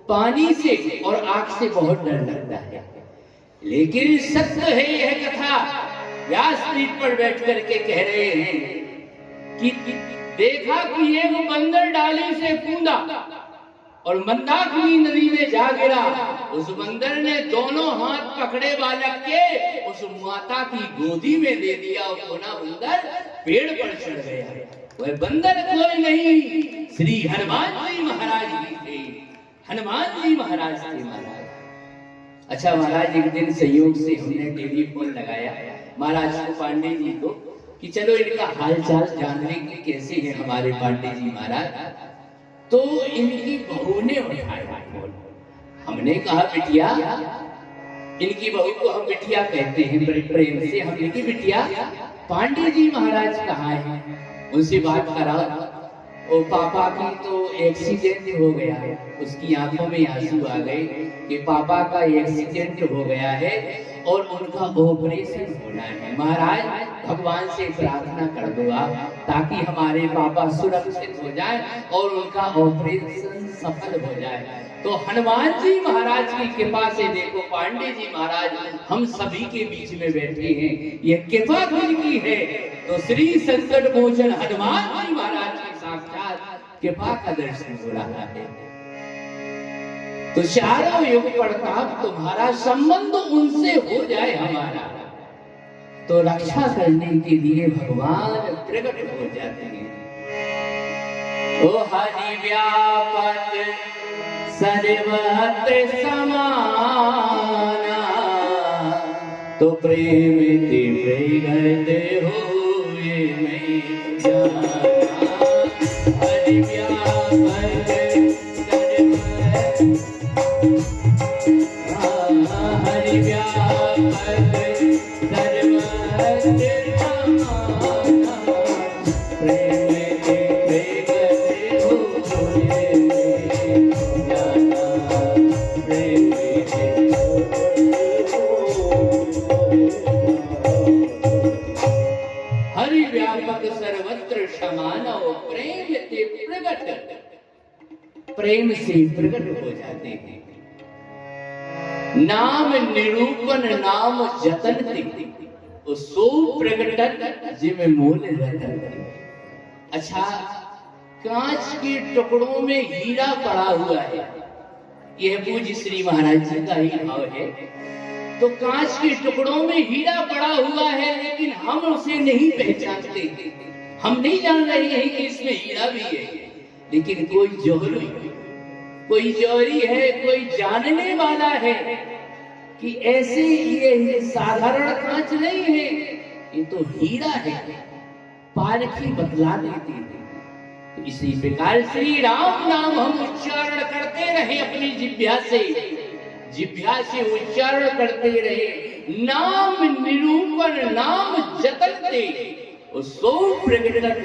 पानी से और आग से बहुत डर लगता है, लेकिन सत्य है यह कथा। व्यासपीठ पर बैठ करके कह रहे हैं कि देखा कि एक बंदर डाली से कूदा और मंदाकिनी नदी में जा गिरा। उस बंदर ने दोनों हाथ पकड़े बालक के उस माता की गोदी में दे दिया और पुनः बंदर पेड़ पर चढ़ गया। वह बंदर कोई नहीं, श्री हनुमान जी महाराज ही थे। हनुमान जी महाराज थे महाराज। अच्छा महाराज, एक दिन संयोग से हमने टेलीफोन लगाया महाराज को, पांडे जी को, कि चलो इनका हालचाल जानने के कैसे हैं हमारे पांडे जी महाराज। तो इनकी बहू ने उठाया फोन। हमने कहा बिटिया, इनकी बहू को हम बिटिया कहते हैं बड़े प्रेम से। हमने की बिटिया पांडे जी महाराज कहाँ हैं, उनसे बात करा। और पापा की तो एक्सीडेंट हो गया है, उसकी आंखों में आंसू आ गए कि पापा का एक्सीडेंट हो गया है और उनका ऑपरेशन होना है। महाराज भगवान से प्रार्थना कर दो आप, ताकि हमारे पापा सुरक्षित हो जाए और उनका ऑपरेशन सफल हो जाए। तो हनुमान जी महाराज की कृपा से देखो, पांडे जी महाराज हम सभी के बीच में बैठे हैं, ये कृपा जिनकी है। तो श्री संकट मोचन हनुमान जी महाराज की साक्षात कृपा का दर्शन हो रहा है। तो चारों युग प्रताप तुम्हारा, संबंध उनसे हो जाए हमारा, तो रक्षा करने के लिए भगवान प्रकट हो जाते हैं। ओ हरि व्यापक सर्वत्र समाना, तो प्रेम प्रगट हुए में जाना। हरि हरि व्यापक सर्वत्र समानो प्रेम ते प्रगट, प्रेम से प्रकट हो जाते हैं। नाम निरूपण नाम जतन ते, सो प्रगटत जिम मोल रतन। अच्छा, कांच के टुकड़ों में हीरा पड़ा हुआ है, यह पूज्य श्री महाराज जी का ही भाव है। तो कांच के टुकड़ों में हीरा पड़ा हुआ है, लेकिन हम उसे नहीं पहचानते, हम नहीं जान रहे हैं कि इसमें हीरा भी है। लेकिन कोई जौहरी है, कोई जानने वाला है कि ऐसे ये साधारण कांच नहीं है, ये तो हीरा है, पारखी बतला देती है। तो इसी प्रकार श्री राम नाम हम उच्चारण करते रहे अपनी जिह्वा से उच्चारण करते रहे। नाम निरूपण नाम जतनते, सो प्रगटत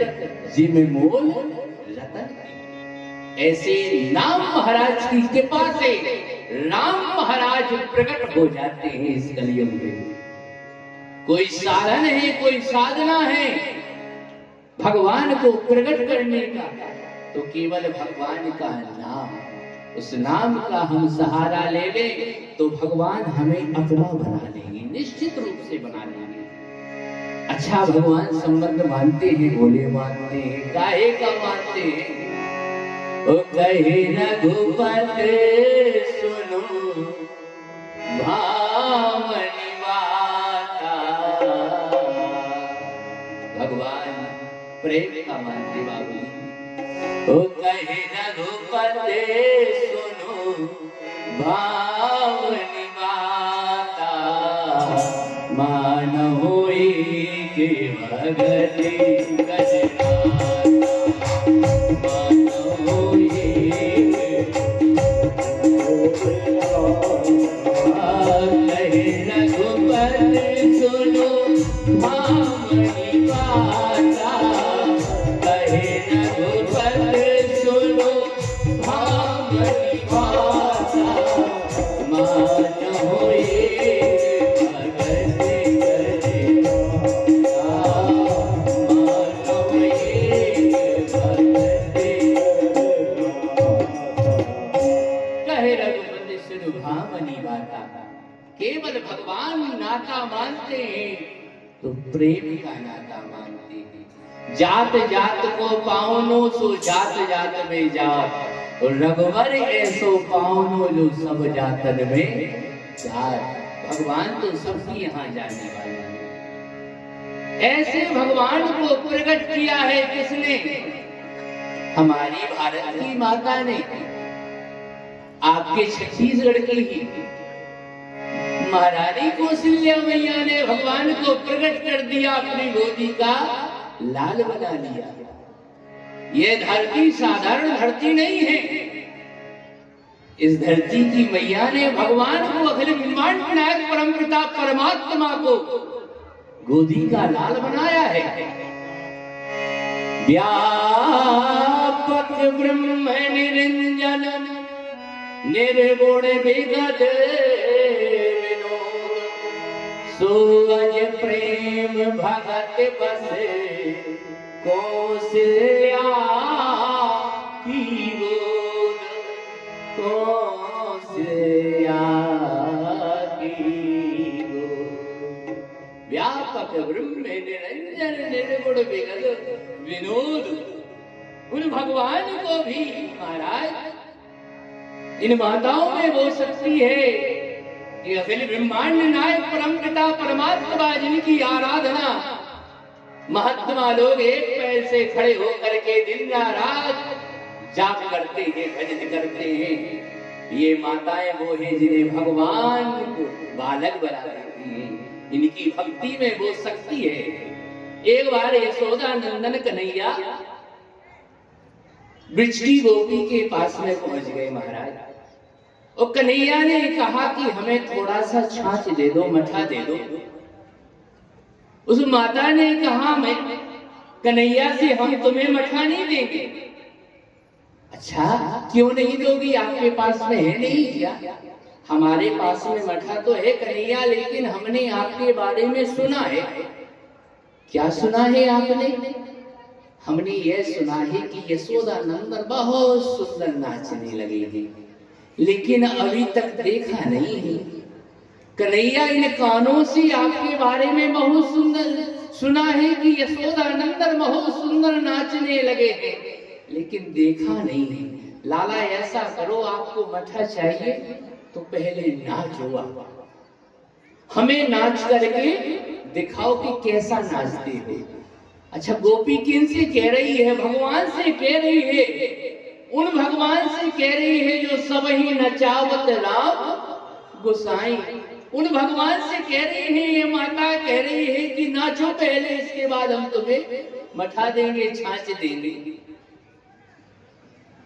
जिम मोल रतन। ऐसे राम महाराज की कृपा से राम महाराज प्रकट हो जाते हैं इस कलयुग में। कोई साधन है, कोई साधना है भगवान को प्रकट करने का, तो केवल भगवान का नाम, उस नाम का हम सहारा ले ले तो भगवान हमें अपना बना लेंगे, निश्चित रूप से बना लेंगे। अच्छा, भगवान संबंध मानते हैं, बोले मानते हैं, काहे का मानते हैं? ओ कहे रघुपति सुनो भावनी माता। भगवान प्रेम का मानते बाबू। ओ कहे रघुपति सुनो भावनी माता, मानो के भगति कजनाता, मानो कहे रघुपति सुनो भावनी माता, कहे रघुपति सुनो भावनी माता, मानो केवल भगवान नाता मानते हैं तो प्रेम का नाता मानते हैं। जात जात को पावनो सो जात जात में जात, और रघुवर ऐसो पावनो जो सब जातन में जात। भगवान तो सबकी यहाँ जाने वाले हैं। ऐसे भगवान को प्रकट किया है किसने? हमारी भारत की माता ने, आपके छत्तीसगढ़ की ही महारानी कौशल्या मैया ने भगवान को प्रकट कर दिया, अपनी गोदी का लाल बना लिया। यह धरती साधारण धरती नहीं है। इस धरती की मैया ने भगवान को, अखिल ब्रह्मांड नायक परमपिता परमात्मा को गोदी का लाल बनाया है। व्यापक ब्रह्म निरंजन निर्गुण विगत विनोद, सूरज प्रेम भगत बसे कौशल्या की गोद, कौशल्या की गोद। व्यापक ब्रह्म निरंजन निर्गुण विगत विनोद, उन भगवान को भी महाराज इन माताओं में वो शक्ति है कि अखिल ब्रह्मांड नायक परमपिता परमात्मा जिनकी आराधना महात्मा लोग एक पैर से खड़े होकर के दिन रात जाप करते हैं, भजन करते हैं। ये माताएं वो है जिन्हें भगवान को बालक बना देती हैं। इनकी भक्ति में वो शक्ति है। एक बार यशोदा नंदन कन्हैया वृक्ष की गोपी के पास में पहुंच गए महाराज। और कन्हैया ने कहा कि हमें थोड़ा सा छाछ दे दो, मठा दे दो। उस माता ने कहा, मैं कन्हैया से हम तुम्हें मठा नहीं देंगे। अच्छा, क्यों नहीं दोगी? आपके पास में है नहीं क्या? हमारे पास में मठा तो है कन्हैया, लेकिन हमने आपके बारे में सुना है। क्या सुना है आपने? हमने ये सुना है कि यशोदा नंदन बहुत सुंदर नाचने लगे हैं, लेकिन अभी तक देखा नहीं है। कन्हैया, इन कानों से आपके बारे में बहुत सुंदर सुना है कि यशोदा नंदन बहुत सुंदर नाचने लगे हैं, लेकिन देखा नहीं है। लाला, ऐसा करो, आपको मठा चाहिए तो पहले नाचो, हमें नाच करके दिखाओ कि कैसा नाचते हो। अच्छा, गोपी किन से कह रही है? भगवान से कह रही है, उन भगवान से कह रही है जो सब ही नचावत राम गोसाई। उन भगवान से कह रही है, ये माता कह रही है कि नाचो पहले, इसके बाद हम तुम्हें मठा देंगे, छाछ देंगे।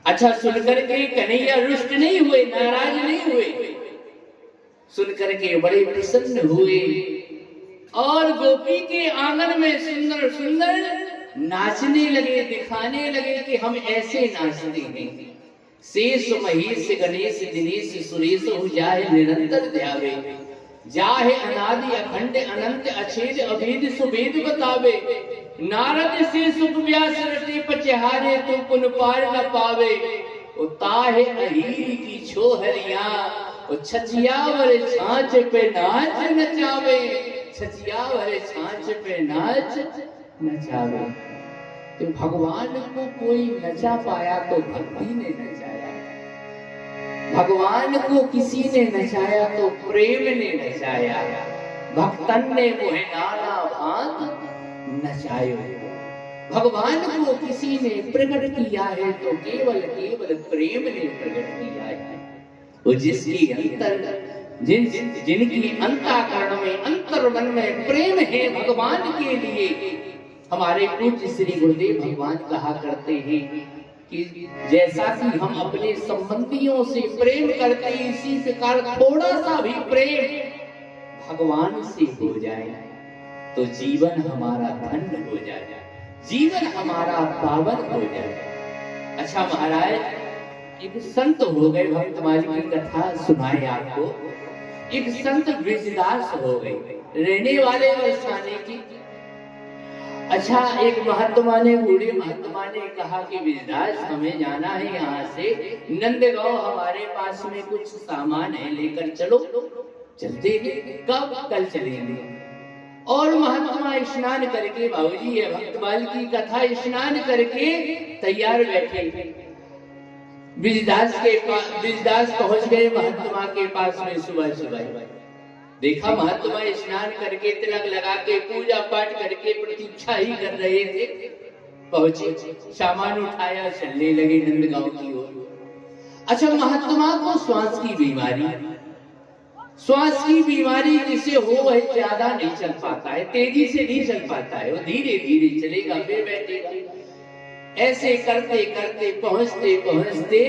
अच्छा, सुनकर के कन्हैया रुष्ट नहीं हुए, नाराज नहीं हुए, सुनकर के बड़े प्रसन्न हुए और गोपी के आंगन में सुंदर सुंदर नाचने लगे, दिखाने लगे कि हम ऐसे नाचते हैं। शेष महेश गणेश दिनेश सुरेश हो जाए निरंतर ध्यावे, जाहे अनादि अखंड अनंत अछेद अभेद सुभेद बतावे। नारद से सुख व्यास रटे पचहारे तो पुन पार न पावे। ताहे अहीर की छोहरिया छचियावर छाछ पे नाच नचावे, छचियावर छाछ पे नाच नचावे। तो भगवान को कोई नचा पाया तो भक्ति ने नचाया, भगवान को किसी ने नचाया तो प्रेम ने नचाया। भक्तन ने मोहे नाना भांत नचायो। भगवान को किसी ने प्रकट किया है तो केवल केवल प्रेम ने प्रकट किया है। वो जिसकी जिनकी अंतःकरण में अंतर मन में प्रेम है भगवान के लिए। हमारे पूज्य श्री गुरुदेव भगवान कहा करते हैं कि जैसा कि हम अपने संबंधियों से प्रेम करते हैं, इसी प्रकार थोड़ा सा भी प्रेम भगवान से हो जाए तो जीवन हमारा धन्य हो जाए, जीवन हमारा पावन हो जाए। अच्छा महाराज, एक संत हो गए, भक्तमाली की कथा सुनाए आपको। एक संत ब्रजदास हो गए, रहने वाले बरसाने की। अच्छा, एक महात्मा ने, बूढ़े महात्मा ने कहा कि ब्रजदास हमें जाना है यहाँ से नंदगांव, हमारे पास में कुछ सामान है, लेकर चलो। चलते हैं। कब? कल चलेंगे। और महात्मा स्नान करके, बाबूजी है भक्तमाल की कथा, स्नान करके तैयार बैठे। ब्रजदास पहुंच गए महात्मा के पास में सुबह सुबह। देखा महात्मा स्नान करके तिलक लगा के पूजा पाठ करके प्रतीक्षा ही कर रहे थे। पहुंचे, सामान उठाया, चलने लगे नंदगांव की ओर। अच्छा, महात्मा को श्वास की बीमारी जिसे हो वह ज्यादा नहीं चल पाता है, तेजी से नहीं चल पाता है, वो धीरे धीरे चलेगा, फिर बैठेगा। ऐसे करते करते पहुंचते पहुंचते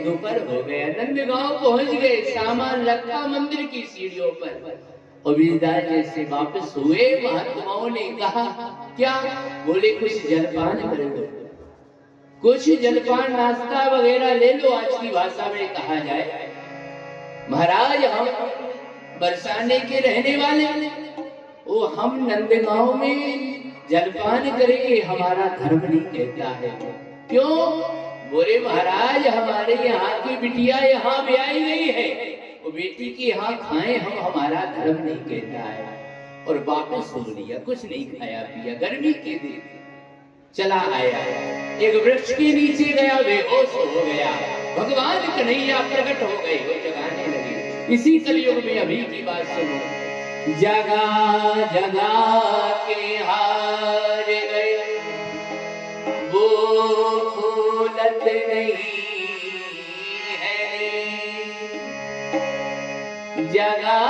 दोपहर हो गया। नंदगांव पहुंच गए, सामान रखा मंदिर की सीढ़ियों पर। और ब्रजदास जैसे वापस हुए, महात्माओं ने कहा क्या? बोले कुछ जलपान कर लो, कुछ जलपान नाश्ता वगैरह ले लो, आज की भाषा में कहा जाए। महाराज, हम बरसाने के रहने वाले, वो हम नंदगांव में जलपान करेंगे, हमारा धर्म नहीं कहता है। क्यों? बोले महाराज, हमारे यहाँ की बिटिया यहाँ ब्याही गई है, वो बेटी के यहाँ खाएं हम, हमारा धर्म नहीं कहता है। और वापस हो लिया, कुछ नहीं खाया पिया। गर्मी के दिन चला आया, एक वृक्ष के नीचे गया, बेहोश हो गया। भगवान कन्हैया प्रकट हो गए, वो जगाने लगे। इसी कलयुग में अभी की बात सुनो। जगा जगा के हार गए, वो खोलत नहीं है। जगा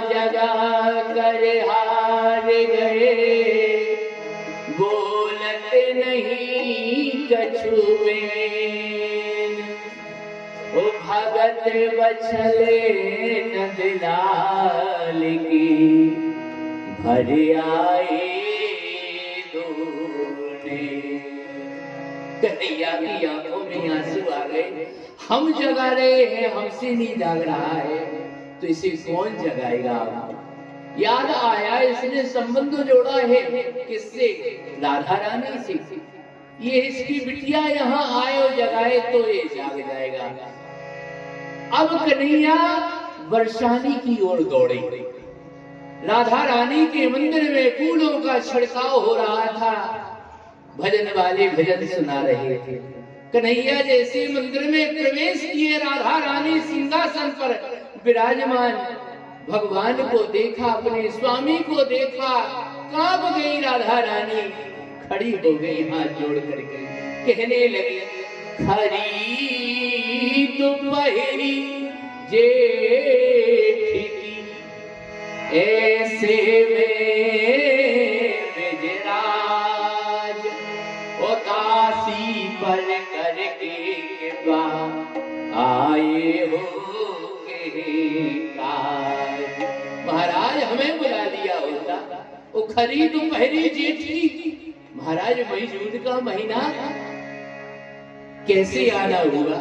जगा कर हार गए, बोलत नहीं कछुए। ओ भगत बछले नंदलाल की, भर आए दूल्हे। कन्हैया की आंखों में आंसू आ गए। हम जगा रहे हैं, हमसे नहीं जाग रहा है, तो इसे कौन जगाएगा? याद आया इसने संबंध जोड़ा है किससे? राधा रानी से। ये इसकी बिटिया यहाँ आए और जगाए तो ये जाग जाएगा। अब कन्हैया वर्षानी की ओर दौड़े। राधा रानी के मंदिर में फूलों का छिड़काव हो रहा था, भजन वाले भजन सुना रहे थे। कन्हैया जैसे मंदिर में प्रवेश किए, राधा रानी सिंहासन पर विराजमान भगवान को देखा, अपने स्वामी को देखा, कांप गई राधा रानी, खड़ी हो गई हाथ जोड़ करके, कहने लगी खरी दोपहरी जेठ की ऐसे में बिजराज उदासी पर करके कृपा आए हो के काज। महाराज हमें बुला लिया होता, वो खरी दोपहरी जेठ की। महाराज मई जून का महीना कैसे आना हुआ?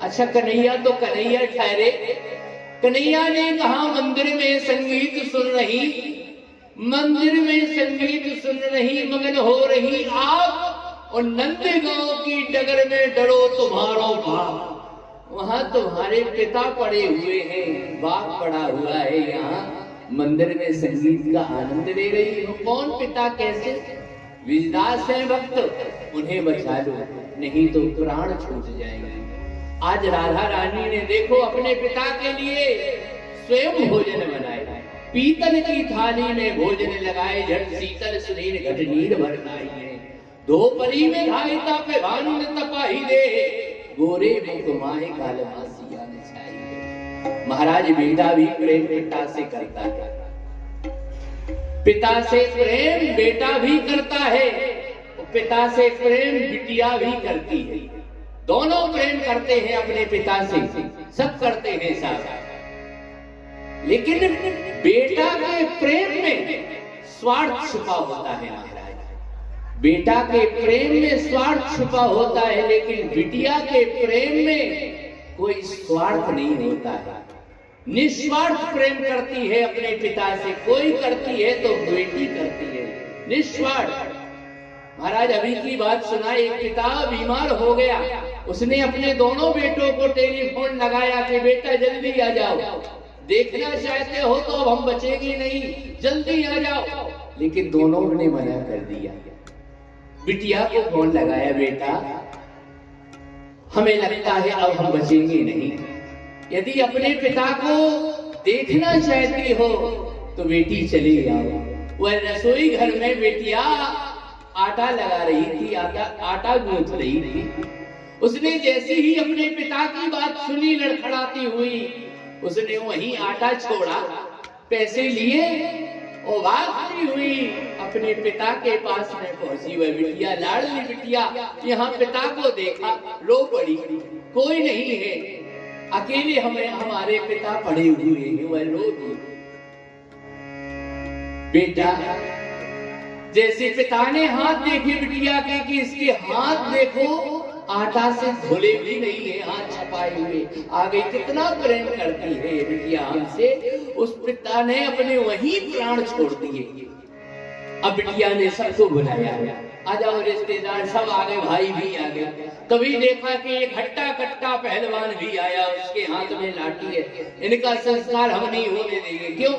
अच्छा कन्हैया तो कन्हैया ठहरे। कन्हैया ने कहा मंदिर में संगीत सुन रही, मंदिर में संगीत सुन रही, मगन हो रही आप, और नंदगांव की डगर में डरो तुम्हारो बाप। वहां तुम्हारे पिता पड़े हुए हैं, बाप पड़ा हुआ है, यहाँ मंदिर में संगीत का आनंद ले रही हो। कौन पिता? कैसे? विजदास है भक्त, उन्हें बचा लो, नहीं तो प्राण छूट जाएंगे। आज राधा रानी ने देखो अपने पिता के लिए स्वयं भोजन बनाया, पीतल की थाली में भोजन लगाए, झट शीतल सुनील घट नीर भरनाई है। दोपहरी में धायता पे भानु ने तपाही दे, गोरे मुख माहे काल मासिया ने छाई। महाराज बेटा भी प्रेम पिता से करता है, पिता से प्रेम बेटा भी करता है, पिता से प्रेम बिटिया भी करती है। दोनों प्रेम करते हैं अपने पिता से, सब करते हैं साथ। लेकिन बेटा के प्रेम में स्वार्थ छुपा होता है महाराज। बेटा के प्रेम में स्वार्थ छुपा होता है, लेकिन बिटिया के प्रेम में कोई स्वार्थ नहीं होता है। निस्वार्थ प्रेम करती है अपने पिता से, कोई करती है तो बेटी करती है, निस्वार्थ। महाराज अभी की बात सुना, एक पिता बीमार हो गया, उसने अपने दोनों बेटों को टेलीफोन लगाया कि बेटा जल्दी आ जाओ, देखना चाहते हो तो अब हम बचेंगे नहीं, जल्दी आ जाओ। लेकिन दोनों ने मना कर दिया। बिटिया को फोन लगाया, बेटा हमें लगता है अब हम बचेंगे नहीं, यदि अपने पिता को देखना चाहती हो तो बेटी चली आओ। वह रसोई घर में बेटिया आटा लगा रही थी, आटा गूंथ रही थी। उसने जैसे ही अपने पिता की बात सुनी लड़खड़ाती हुई, उसने वहीं आटा छोड़ा, पैसे लिए और भागती हुई अपने पिता के पास में पहुंची। वह बिटिया, लाडली बिटिया, यहाँ पिता को देखा, रो पड़ी, कोई नहीं है, अकेले हमारे पिता पड़े हुए हैं। वह रो दी। बेटा जैसे पिता ने हाथ देखे बिटिया के कि इसके हाथ देखो आटा से धुले भी नहीं है, हाथ छपाए हुए, आगे कितना प्रेम करती है बिटिया हमसे। उस पिता ने अपने वही प्राण छोड़ दिए। अब बिटिया ने सबको बुलाया, आ जाओ रिश्तेदार, सब आ गए, भाई भी आ गया। कभी देखा कि एक हट्टा कट्टा पहलवान भी आया, उसके हाथ में लाठी है। इनका संस्कार हम नहीं होने देंगे। क्यों?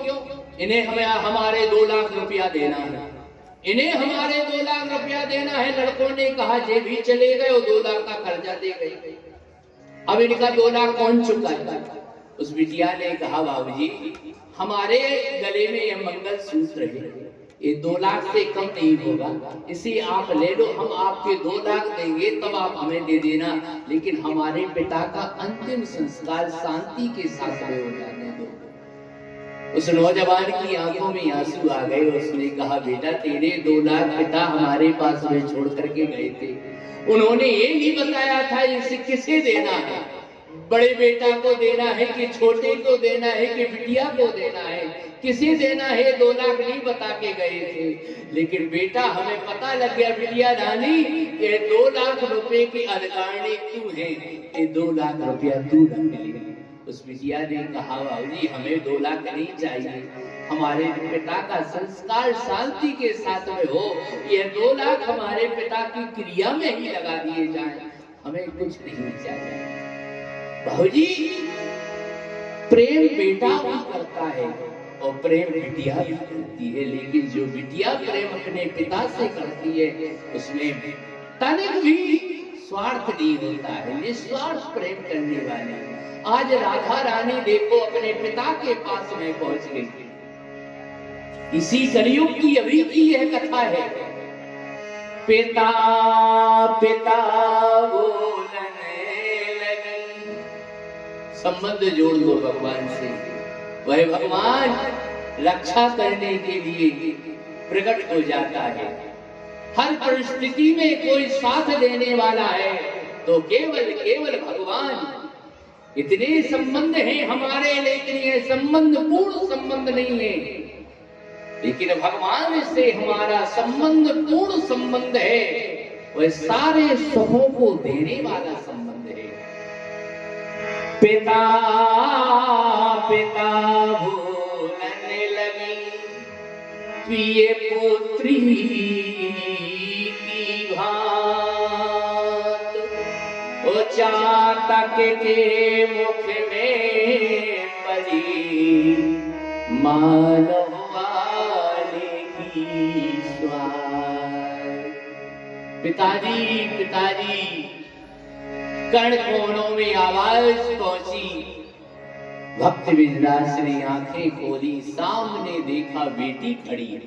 इन्हें हमारे 2 लाख रुपया देना है, इन्हें हमारे 2 लाख रुपया देना है। लड़कों ने कहा जे भी चले गए, वो 2 लाख का कर्जा दे गए, अब इनका 2 लाख कौन चुकाएगा? उस बिटिया ने कहा, बाबूजी हमारे गले में यह मंगल सूत्र है, ये 2 लाख से कम नहीं होगा, इसे आप ले लो, हम आपके 2 लाख देंगे, तब आप हमें दे देना, लेकिन हमारे पिता का अंतिम संस्कार शांति के साथ में हो जाने दो। उस नौजवान की आंखों में आंसू आ गए। उसने कहा, बेटा तेरे 2 लाख पिता हमारे पास में छोड़ करके गए थे, उन्होंने ये नहीं बताया था इसे किसे देना है, बड़े बेटा को देना है कि छोटे को देना है कि बिटिया को देना है, किसे देना है 2 लाख नहीं बता के गए थे, लेकिन बेटा हमें पता लग गया बिटिया रानी ये 2 लाख रुपए की अधिकारिणी तू है, ये 2 लाख रुपया तू रख ले। उस बिटिया ने कहा बाबूजी हमें 2 लाख नहीं चाहिए, हमारे पिता का संस्कार शांति के साथ में हो, यह 2 लाख हमारे पिता की क्रिया में ही लगा दिए जाएं, हमें कुछ नहीं चाहिए। बाबूजी प्रेम बेटा भी करता है और प्रेम बिटिया भी करती है, लेकिन जो बिटिया प्रेम अपने पिता से करती है उसमें तनिक भी स्वार्थ नहीं होता है, निस्वार्थ प्रेम करने वाले। आज राधा रानी देखो अपने पिता के पास में पहुंच गई। इसी कलयुग की अभी की यह कथा है। पिता पिता बोलने लगी, संबंध जोड़ लो भगवान से। वह भगवान रक्षा करने के लिए प्रकट हो जाता है। हर परिस्थिति में कोई साथ देने वाला है तो केवल केवल भगवान। इतने संबंध हैं हमारे, लेकिन ये संबंध पूर्ण संबंध नहीं है, लेकिन भगवान से हमारा संबंध पूर्ण संबंध है। वह सारे सुखों को देने वाला संबंध है। पिता पिता बोलने लगी, प्रिय पुत्री की भांत, ओ चातक के मुख में पड़ी, मानो वाले की स्वाद। पिताजी पिताजी, कण कोनों में आवाज पहुंची। भक्त विजयदास ने आंखें खोली, सामने देखा बेटी खड़ी है।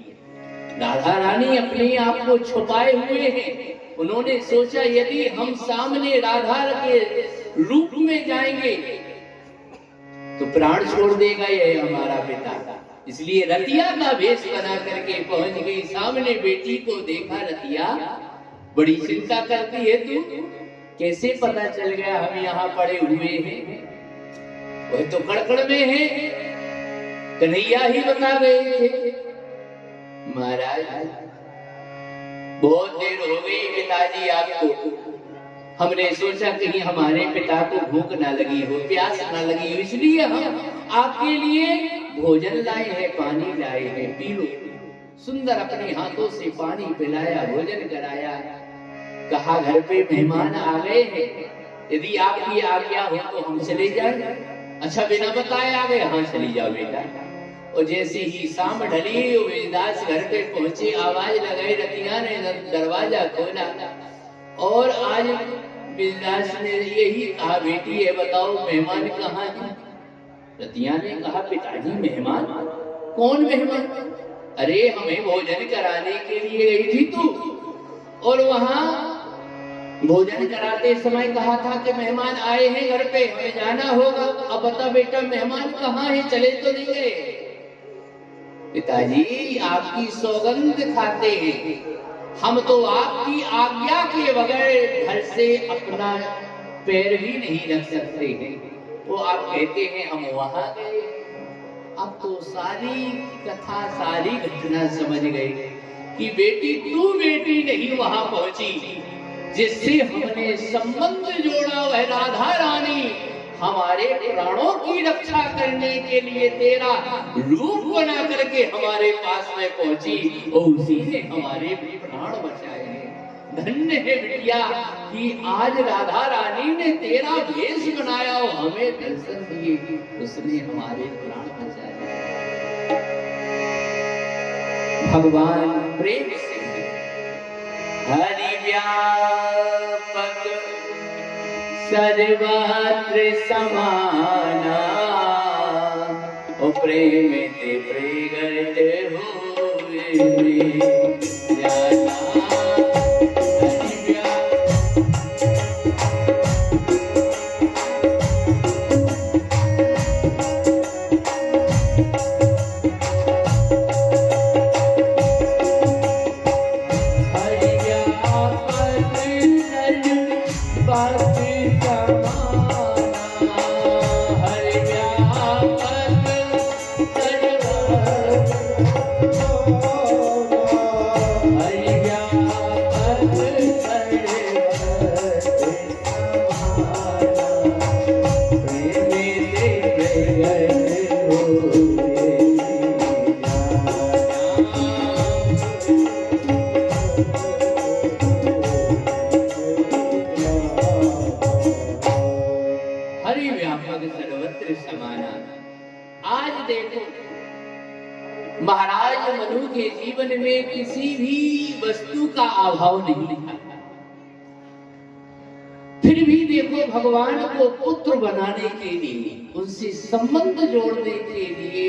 राधा रानी अपने आप को छुपाए हुए हैं। उन्होंने सोचा यदि हम सामने राधा के रूप में जाएंगे तो प्राण छोड़ देगा ये हमारा पिता, इसलिए रतिया का वेश बना करके पहुंच गई। सामने बेटी को देखा। रतिया बड़ी चिंता करती है, तू कैसे पता चल गया हम यहाँ पड़े हुए हैं? वह तो कड़कड़ में है, कन्हैया ही बता गए थे। महाराज बहुत देर हो गई पिताजी आपको, हमने सोचा कहीं हमारे पिता को भूख ना लगी हो, प्यास ना लगी हो, इसलिए हम आपके लिए भोजन लाए हैं, पानी लाए हैं, पी लो। सुंदर अपने हाथों से पानी पिलाया, भोजन कराया। कहा घर पे मेहमान आ गए हैं, यदि आपकी आज्ञा हो तो हम चले जाए। अच्छा बिना बताए आ गए? हाँ चली जाओ बेटा। और जैसे ही शाम ढली विजयदास घर पे पहुंचे, आवाज लगाई, रतिया ने दरवाजा खोला और आज विजयदास ने यही कहा, बेटी ये बताओ मेहमान कहाँ है? रतिया ने कहा, पिताजी मेहमान? कौन मेहमान? अरे हमें भोजन कराने के लिए गई थी तू, और वहां भोजन कराते समय कहा था कि मेहमान आए हैं घर पे, हमें जाना होगा। अब बता बेटा मेहमान कहाँ है, चले तो नहीं गए? पिताजी आपकी सौगंध खाते हैं, हम तो आपकी आज्ञा के बगैर घर से अपना पैर भी नहीं रख सकते हैं। वो आप कहते हैं हम वहां गए। अब तो सारी कथा सारी घटना समझ गए कि बेटी तू बेटी नहीं वहां पहुंची, जिससे हमने संबंध जोड़ा वह राधा रानी हमारे प्राणों की रक्षा करने के लिए तेरा रूप बना करके हमारे पास में पहुंची और उसी ने हमारे प्राण बचाए हैं। धन्य है बिटिया कि आज राधा रानी ने तेरा भेष बनाया और हमें दर्शन दिए, उसने हमारे प्राण बचाए। भगवान प्रेम से हरि व्यापक सर्वत्र समाना, ओ प्रेम ते प्रगट हुए जाना। हरि व्यापक सर्वत्र हरि व्यापक सर्वत्र समाना। आज देखो महाराज मनु के जीवन में किसी भी वस्तु का अभाव नहीं था, फिर भी देखो भगवान को पुत्र बनाने के लिए, उनसे संबंध जोड़ने के लिए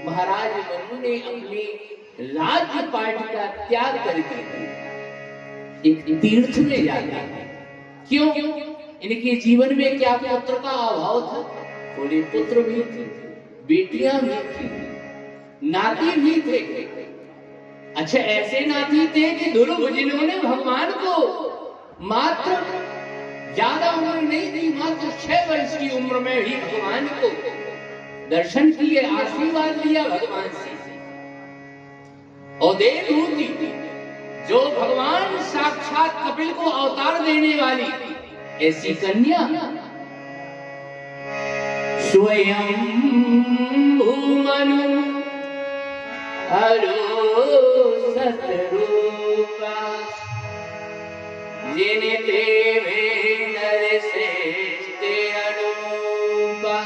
महाराज मनु ने अपने राज्यपाट का त्याग करके एक तीर्थ में जाते हैं। क्यों? इनके जीवन में क्या पुत्र का अभाव था? थोड़े पुत्र भी थे, बेटियां भी थी, नाती भी थे। अच्छा, ऐसे नाती थे कि ध्रुव जिन्होंने भगवान को मात्र ज्यादा उम्र नहीं थी, मात्र 6 वर्ष की उम्र में ही भगवान को दर्शन किए, आशीर्वाद लिया भगवान से। और देवहूति जो भगवान साक्षात कपिल को अवतार देने वाली ऐसी कन्या, स्वयं भूमनु हरो सतरूपा, जिने देवे नर श्रेष्ठ अनुपा,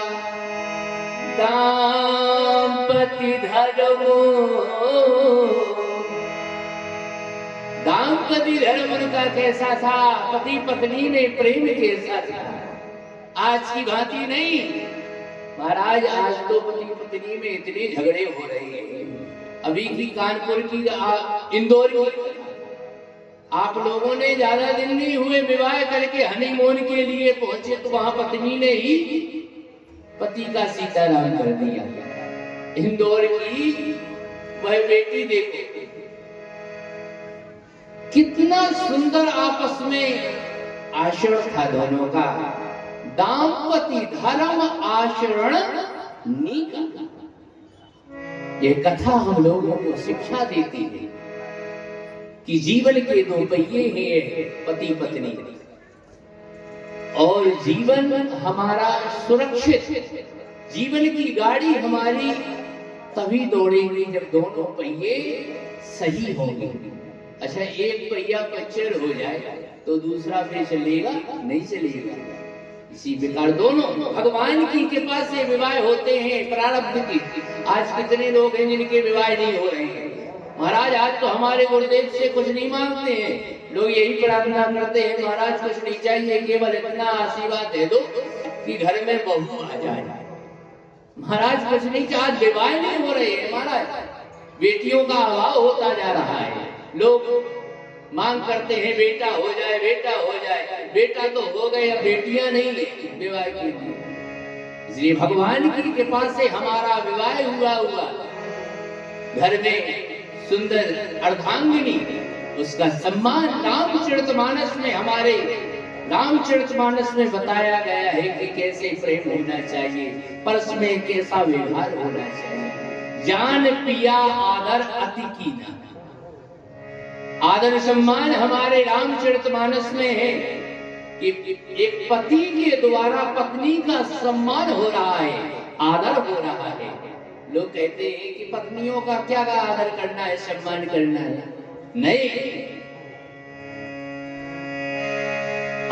दाम्पति धर्मो, दाम्पति धर्म उनका कैसा था? पति पत्नी में प्रेम कैसा था? आज की भांति नहीं महाराज, आज तो पति पत्नी में इतने झगड़े हो रहे हैं। अभी की कानपुर की इंदौर की आप लोगों ने ज्यादा दिन नहीं हुए विवाह करके हनीमून के लिए पहुंचे, तो वहां पत्नी ने ही पति का सीताराम कर दिया। इंदौर की वह बेटी देखो कितना सुंदर आपस में आचरण था दोनों का। दाम्पति धर्म आचरण नीका, ये कथा हम लोगों को शिक्षा देती है कि जीवन के 2 पहिए हैं, पति पत्नी, और जीवन हमारा सुरक्षित, जीवन की गाड़ी हमारी तभी दौड़ेगी जब दोनों पहिए सही होंगे। अच्छा, एक पहिया पंचर हो जाए तो दूसरा फिर चलेगा? नहीं चलेगा। इसी प्रकार दोनों भगवान की कृपा से विवाह होते हैं, प्रारब्ध की। आज कितने लोग हैं जिनके विवाह नहीं हो रहे हैं? महाराज आज तो हमारे गुरुदेव से कुछ नहीं मांगते हैं, लोग यही प्रार्थना करते हैं, महाराज कुछ नहीं चाहिए, केवल इतना आशीर्वाद दे दो कि घर में बहू आ जाए। महाराज कुछ नहीं चाहिए, विवाह नहीं हो रहे हैं महाराज, बेटियों का अभाव होता जा रहा है। लोग मांग करते हैं बेटा हो जाए, बेटा हो जाए, बेटा तो हो गए, अब बेटियां नहीं है विवाह के लिए। इसलिए भगवान की कृपा से हमारा विवाह हुआ, घर में सुंदर अर्धांगिनी, उसका सम्मान रामचरितमानस में, हमारे रामचरितमानस में बताया गया है कि कैसे प्रेम होना चाहिए, परस में कैसा व्यवहार होना चाहिए। जान पिया आदर अति कीना, आदर सम्मान हमारे रामचरितमानस में है कि एक पति के द्वारा पत्नी का सम्मान हो रहा है, आदर हो रहा है। लोग कहते हैं कि पत्नियों का क्या आदर करना है, सम्मान करना है? नहीं,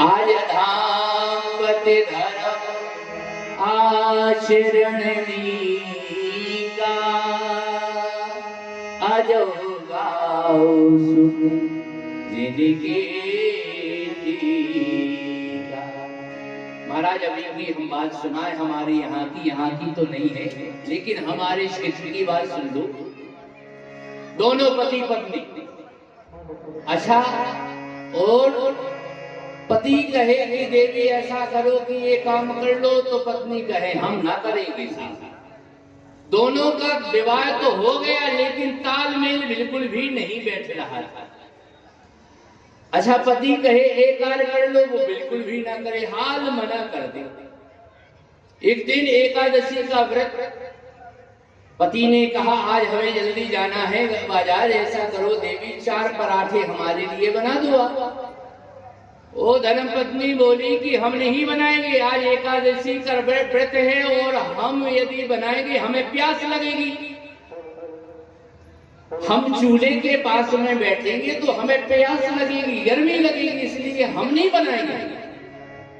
आज दाम्पत्य धर्म आचरण नीका, अजो गाओ सुख जिनके टीका। महाराज अभी भी हम बात सुनाए हमारे यहाँ की तो नहीं है, लेकिन हमारे क्षेत्र की बात सुन लो। दोनों पति पत्नी, अच्छा, और पति कहे कि देवी ऐसा करो कि ये काम कर लो, तो पत्नी कहे हम ना करेंगे। दोनों का विवाह तो हो गया, लेकिन तालमेल बिल्कुल भी नहीं बैठ रहा था। अच्छा, पति कहे एक कार्य कर लो, वो बिल्कुल भी ना करे, हाल मना कर दे। एक दिन एकादशी का व्रत, पति ने कहा आज हमें जल्दी जाना है बाजार, ऐसा करो देवी 4 पराठे हमारे लिए बना दो आप। वो धर्मपत्नी बोली कि हम नहीं बनाएंगे, आज एकादशी का व्रत है और हम यदि बनाएंगे हमें प्यास लगेगी। हम चूल्हे के पास में बैठेंगे तो हमें प्यास लगेगी, गर्मी लगेगी, इसलिए हम नहीं बनाएंगे।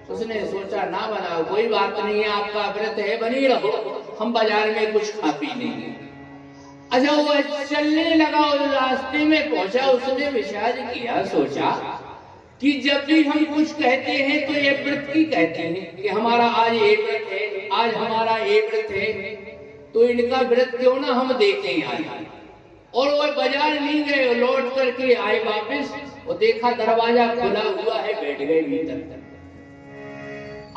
उसने सोचा ना बनाओ, कोई बात नहीं है, आपका व्रत है, बनी रहो, हम बाजार में कुछ खा पी लेंगे। अच्छा वो चलने लगा और रास्ते में पहुंचा, उसने विचार किया, सोचा कि जब भी हम कुछ कहते हैं तो ये व्रत की कहते हैं कि हमारा आज ये व्रत है, आज हमारा ये व्रत है, तो इनका व्रत क्यों ना हम देखें आज। और वो बाजार नहीं गए, लौट करके आए वापस, वो देखा दरवाजा खुला हुआ है, बैठ गए भीतर।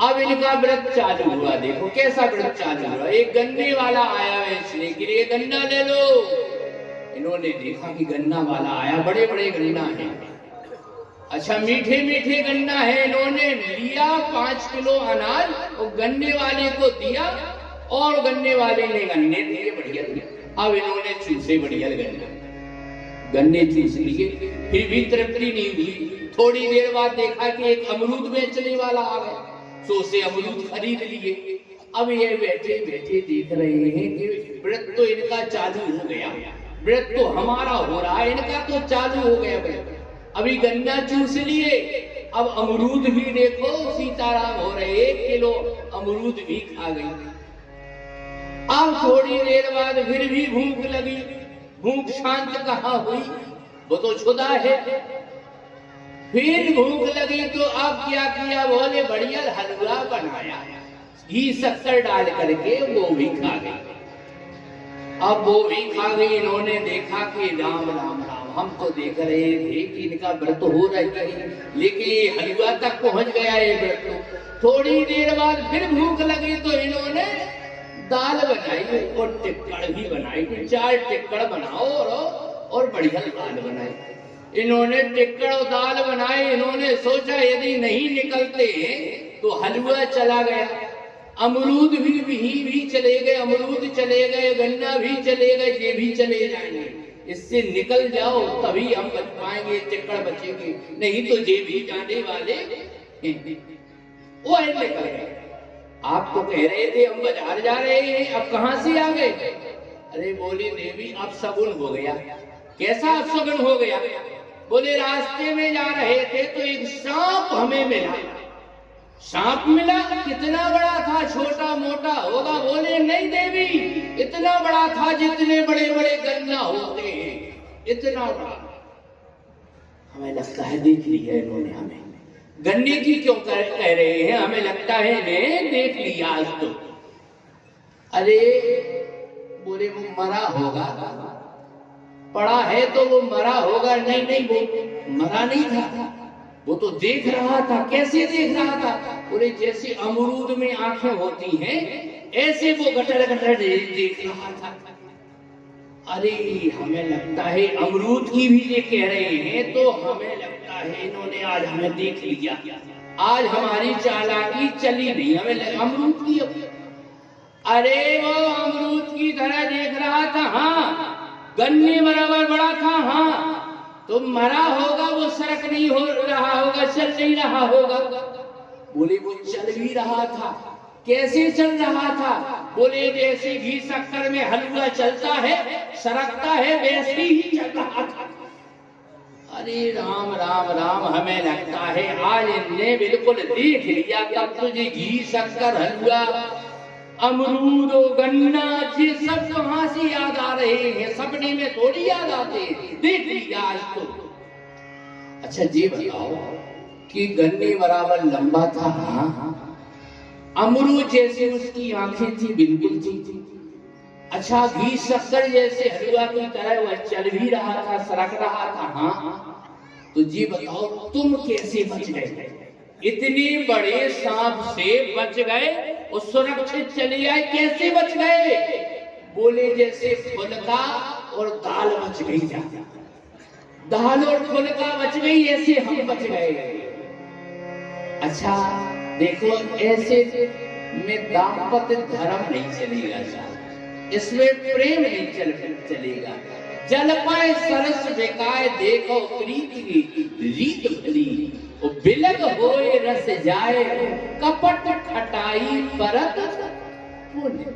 अब इनका व्रत चालू हुआ। देखो कैसा व्रत चालू हुआ। एक गन्ने वाला आया बेचने के लिए, गन्ना ले लो। इन्होंने देखा कि गन्ना वाला आया, बड़े बड़े गन्ना है, अच्छा मीठे मीठे गन्ना है। इन्होंने लिया 5 किलो अनाज और गन्ने वाले को दिया, और गन्ने वाले ने गन्ने दिए बढ़िया दिए। अब इन्होंने चूसे बढ़िया गन्ने चूस लिए, फिर भी तृप्ति नहीं हुई। थोड़ी देर बाद देखा कि एक अमरूद बेचने वाला आ गया, तो उसे अमरूद खरीद लिए। अब ये बैठे बैठे देख रहे हैं कि व्रत तो इनका चालू हो गया, व्रत तो हमारा हो रहा है, इनका तो चालू हो गया व्रत। अभी गन्ना चूस लिए, अब अमरूद भी देखो सीताराम हो रहे, 1 किलो अमरूद भी खा गई। अब थोड़ी देर बाद फिर भी भूख लगी, भूख शांत कहाँ हुई, वो तो छुदा है। फिर भूख लगी तो अब क्या किया, बोले बढ़िया हलवा बनाया, घी शक्कर डाल करके वो भी खा गई। अब वो भी खा गई। इन्होंने देखा कि राम राम राम, हम तो देख रहे थे कि इनका व्रत हो रहा है, लेकिन ये हलवा तक पहुंच गया ये व्रत। थोड़ी देर बाद फिर भूख लगी तो इन्होंने दाल बनाई और टिक्कड़ भी बनाई, 4 टिक्कड़ बनाओ और बढ़िया दाल बनाई। इन्होंने टिक्कड़ और दाल बनाई। इन्होंने सोचा यदि नहीं निकलते तो हलवा चला गया, अमरूद भी चले गए, अमरूद चले गए, गन्ना भी चले गए, ये भी चले जाएंगे। इससे निकल जाओ तभी हम बच पाएंगे, टिक्कड़ बचेंगे, नहीं तो ये भी जाने वाले वो निकल गए। आप तो कह रहे थे हम बाजार जा रहे हैं, अब कहां से आ गए? अरे बोली देवी अब शगुन हो गया। कैसा अब शगुन हो गया? बोले रास्ते में जा रहे थे तो एक सांप हमें मिला। सांप मिला? कितना बड़ा था, छोटा मोटा होगा? बोले नहीं देवी, इतना बड़ा था जितने बड़े बड़े गन्ना होते हैं, इतना बड़ा। हमें लगता है देख लिया इन्होंने हमें। गन्ने की क्यों कह रहे हैं? हमें लगता है ने देख लिया आज तो। अरे बोले वो मरा होगा, पड़ा है तो वो मरा होगा। नहीं नहीं, वो मरा नहीं था, वो तो देख रहा था। कैसे देख रहा था? बोले जैसे अमरूद में आंखें होती हैं ऐसे वो गटर गटर देख रहा था। अरे हमें लगता है अमरूद की भी ये कह रहे हैं, तो हमें लगता है इन्होंने आज हमें देख लिया, आज हमारी चालाकी चली नहीं, हमें अमरूद की। अरे वो अमरूद की तरह देख रहा था, हाँ गन्ने बराबर बड़ा था, हाँ तो मरा होगा, वो सरक नहीं हो रहा होगा, चल नहीं रहा होगा। बोले वो चल भी रहा था। कैसे चल रहा था? बोले जैसे घी शक्कर में हलवा चलता है, सरकता है, वैसे ही चल रहा था। अरे राम राम राम, हमें लगता है आज इनने बिल्कुल देख लिया। कब तुझे घी शक्कर हलवा अमरूद गन्ना ये सब कहां से याद आ रहे हैं? सपने में थोड़ी याद आते हैं, देख लिया आज तो। अच्छा जी बताओ कि गन्ने बराबर लंबा था, हाँ, अमरूद जैसे उसकी आंखें थी, बिल्कुल थी। अच्छा घी शक्कर जैसे हलवा की तरह वह चल भी रहा था, सरक रहा था, हाँ। तो जी बताओ तुम कैसे बच गए? इतने बड़े सांप से बच गए और सुरक्षित चले आए, कैसे बच गए? बोले जैसे फुलका और दाल बच गई, दाल और फुलका बच गई, ऐसे हम बच गए। अच्छा देखो ऐसे में दाम्पत्य धर्म नहीं चलेगा, इसमें प्रेम नहीं चलेगा। जल पाए सरस बेकाय देखो प्रीत की रीत भली, बिलग होए रस जाए कपट खटाई परत पुण्य।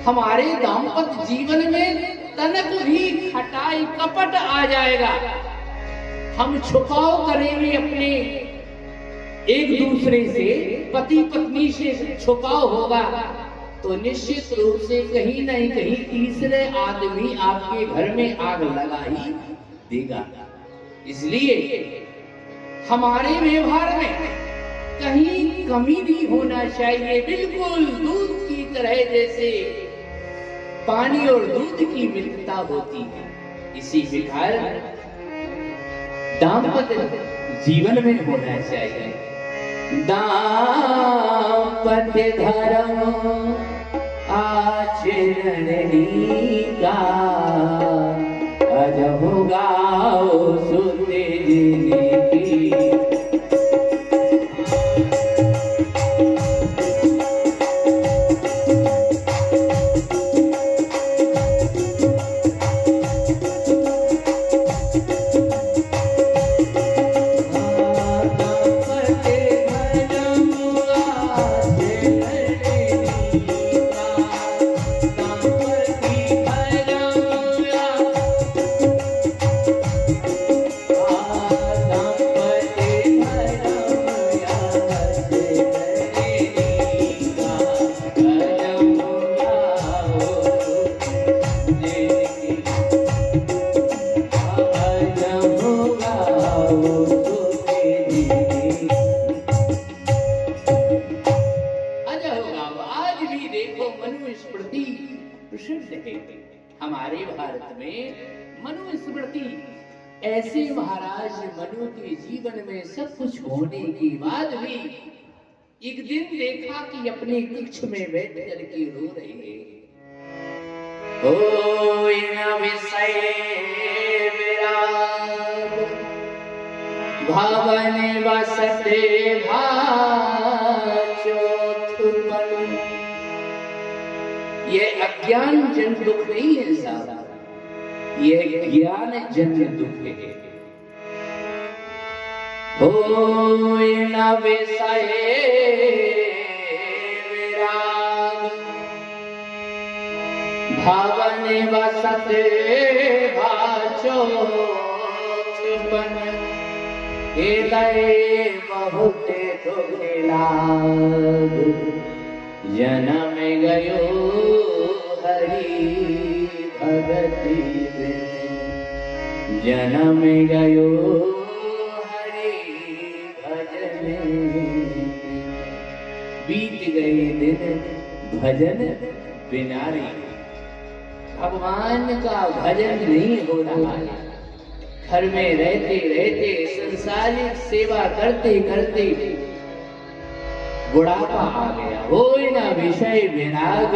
हमारे दाम्पत्य जीवन में तनक भी खटाई कपट आ जाएगा, हम छुपाव करेंगे अपने एक दूसरे से, पति पत्नी से छुपाव होगा, तो निश्चित रूप से कहीं नहीं कहीं तीसरे आदमी आपके घर में आग लगा ही देगा। इसलिए हमारे व्यवहार में कहीं कमी नहीं होना चाहिए, बिल्कुल दूध की तरह, जैसे पानी और दूध की मित्रता होती है, इसी प्रकार दाम्पत्य जीवन में होना चाहिए। दाम्पत्य धर्म आचरण का, अजहु गाओ सुते जिनकी। हमारे भारत में मनुस्मृति, ऐसे महाराज मनु के जीवन में सब कुछ होने के बाद भी एक दिन देखा कि अपने कक्ष में बैठ करके रो रहे हैं। ओ इन विषय विराग भवन बसते भाचोत्पन्न। ये अज्ञान जन दुख नहीं है सारा, ये ज्ञान जन दुख है। हो न विषय विराग भवन बसते भाचोत्पन्न। हृदय बहुत दुखिलाग जन्म गयो हरि भगति बिन। जन्म गयो हरि भजन बिन। बीत गए दिन भजन बिना रे। भगवान का भजन नहीं हो रहा है। घर में रहते रहते संसारिक सेवा करते करते बुढ़ापा आ गया। हो न विषय विराग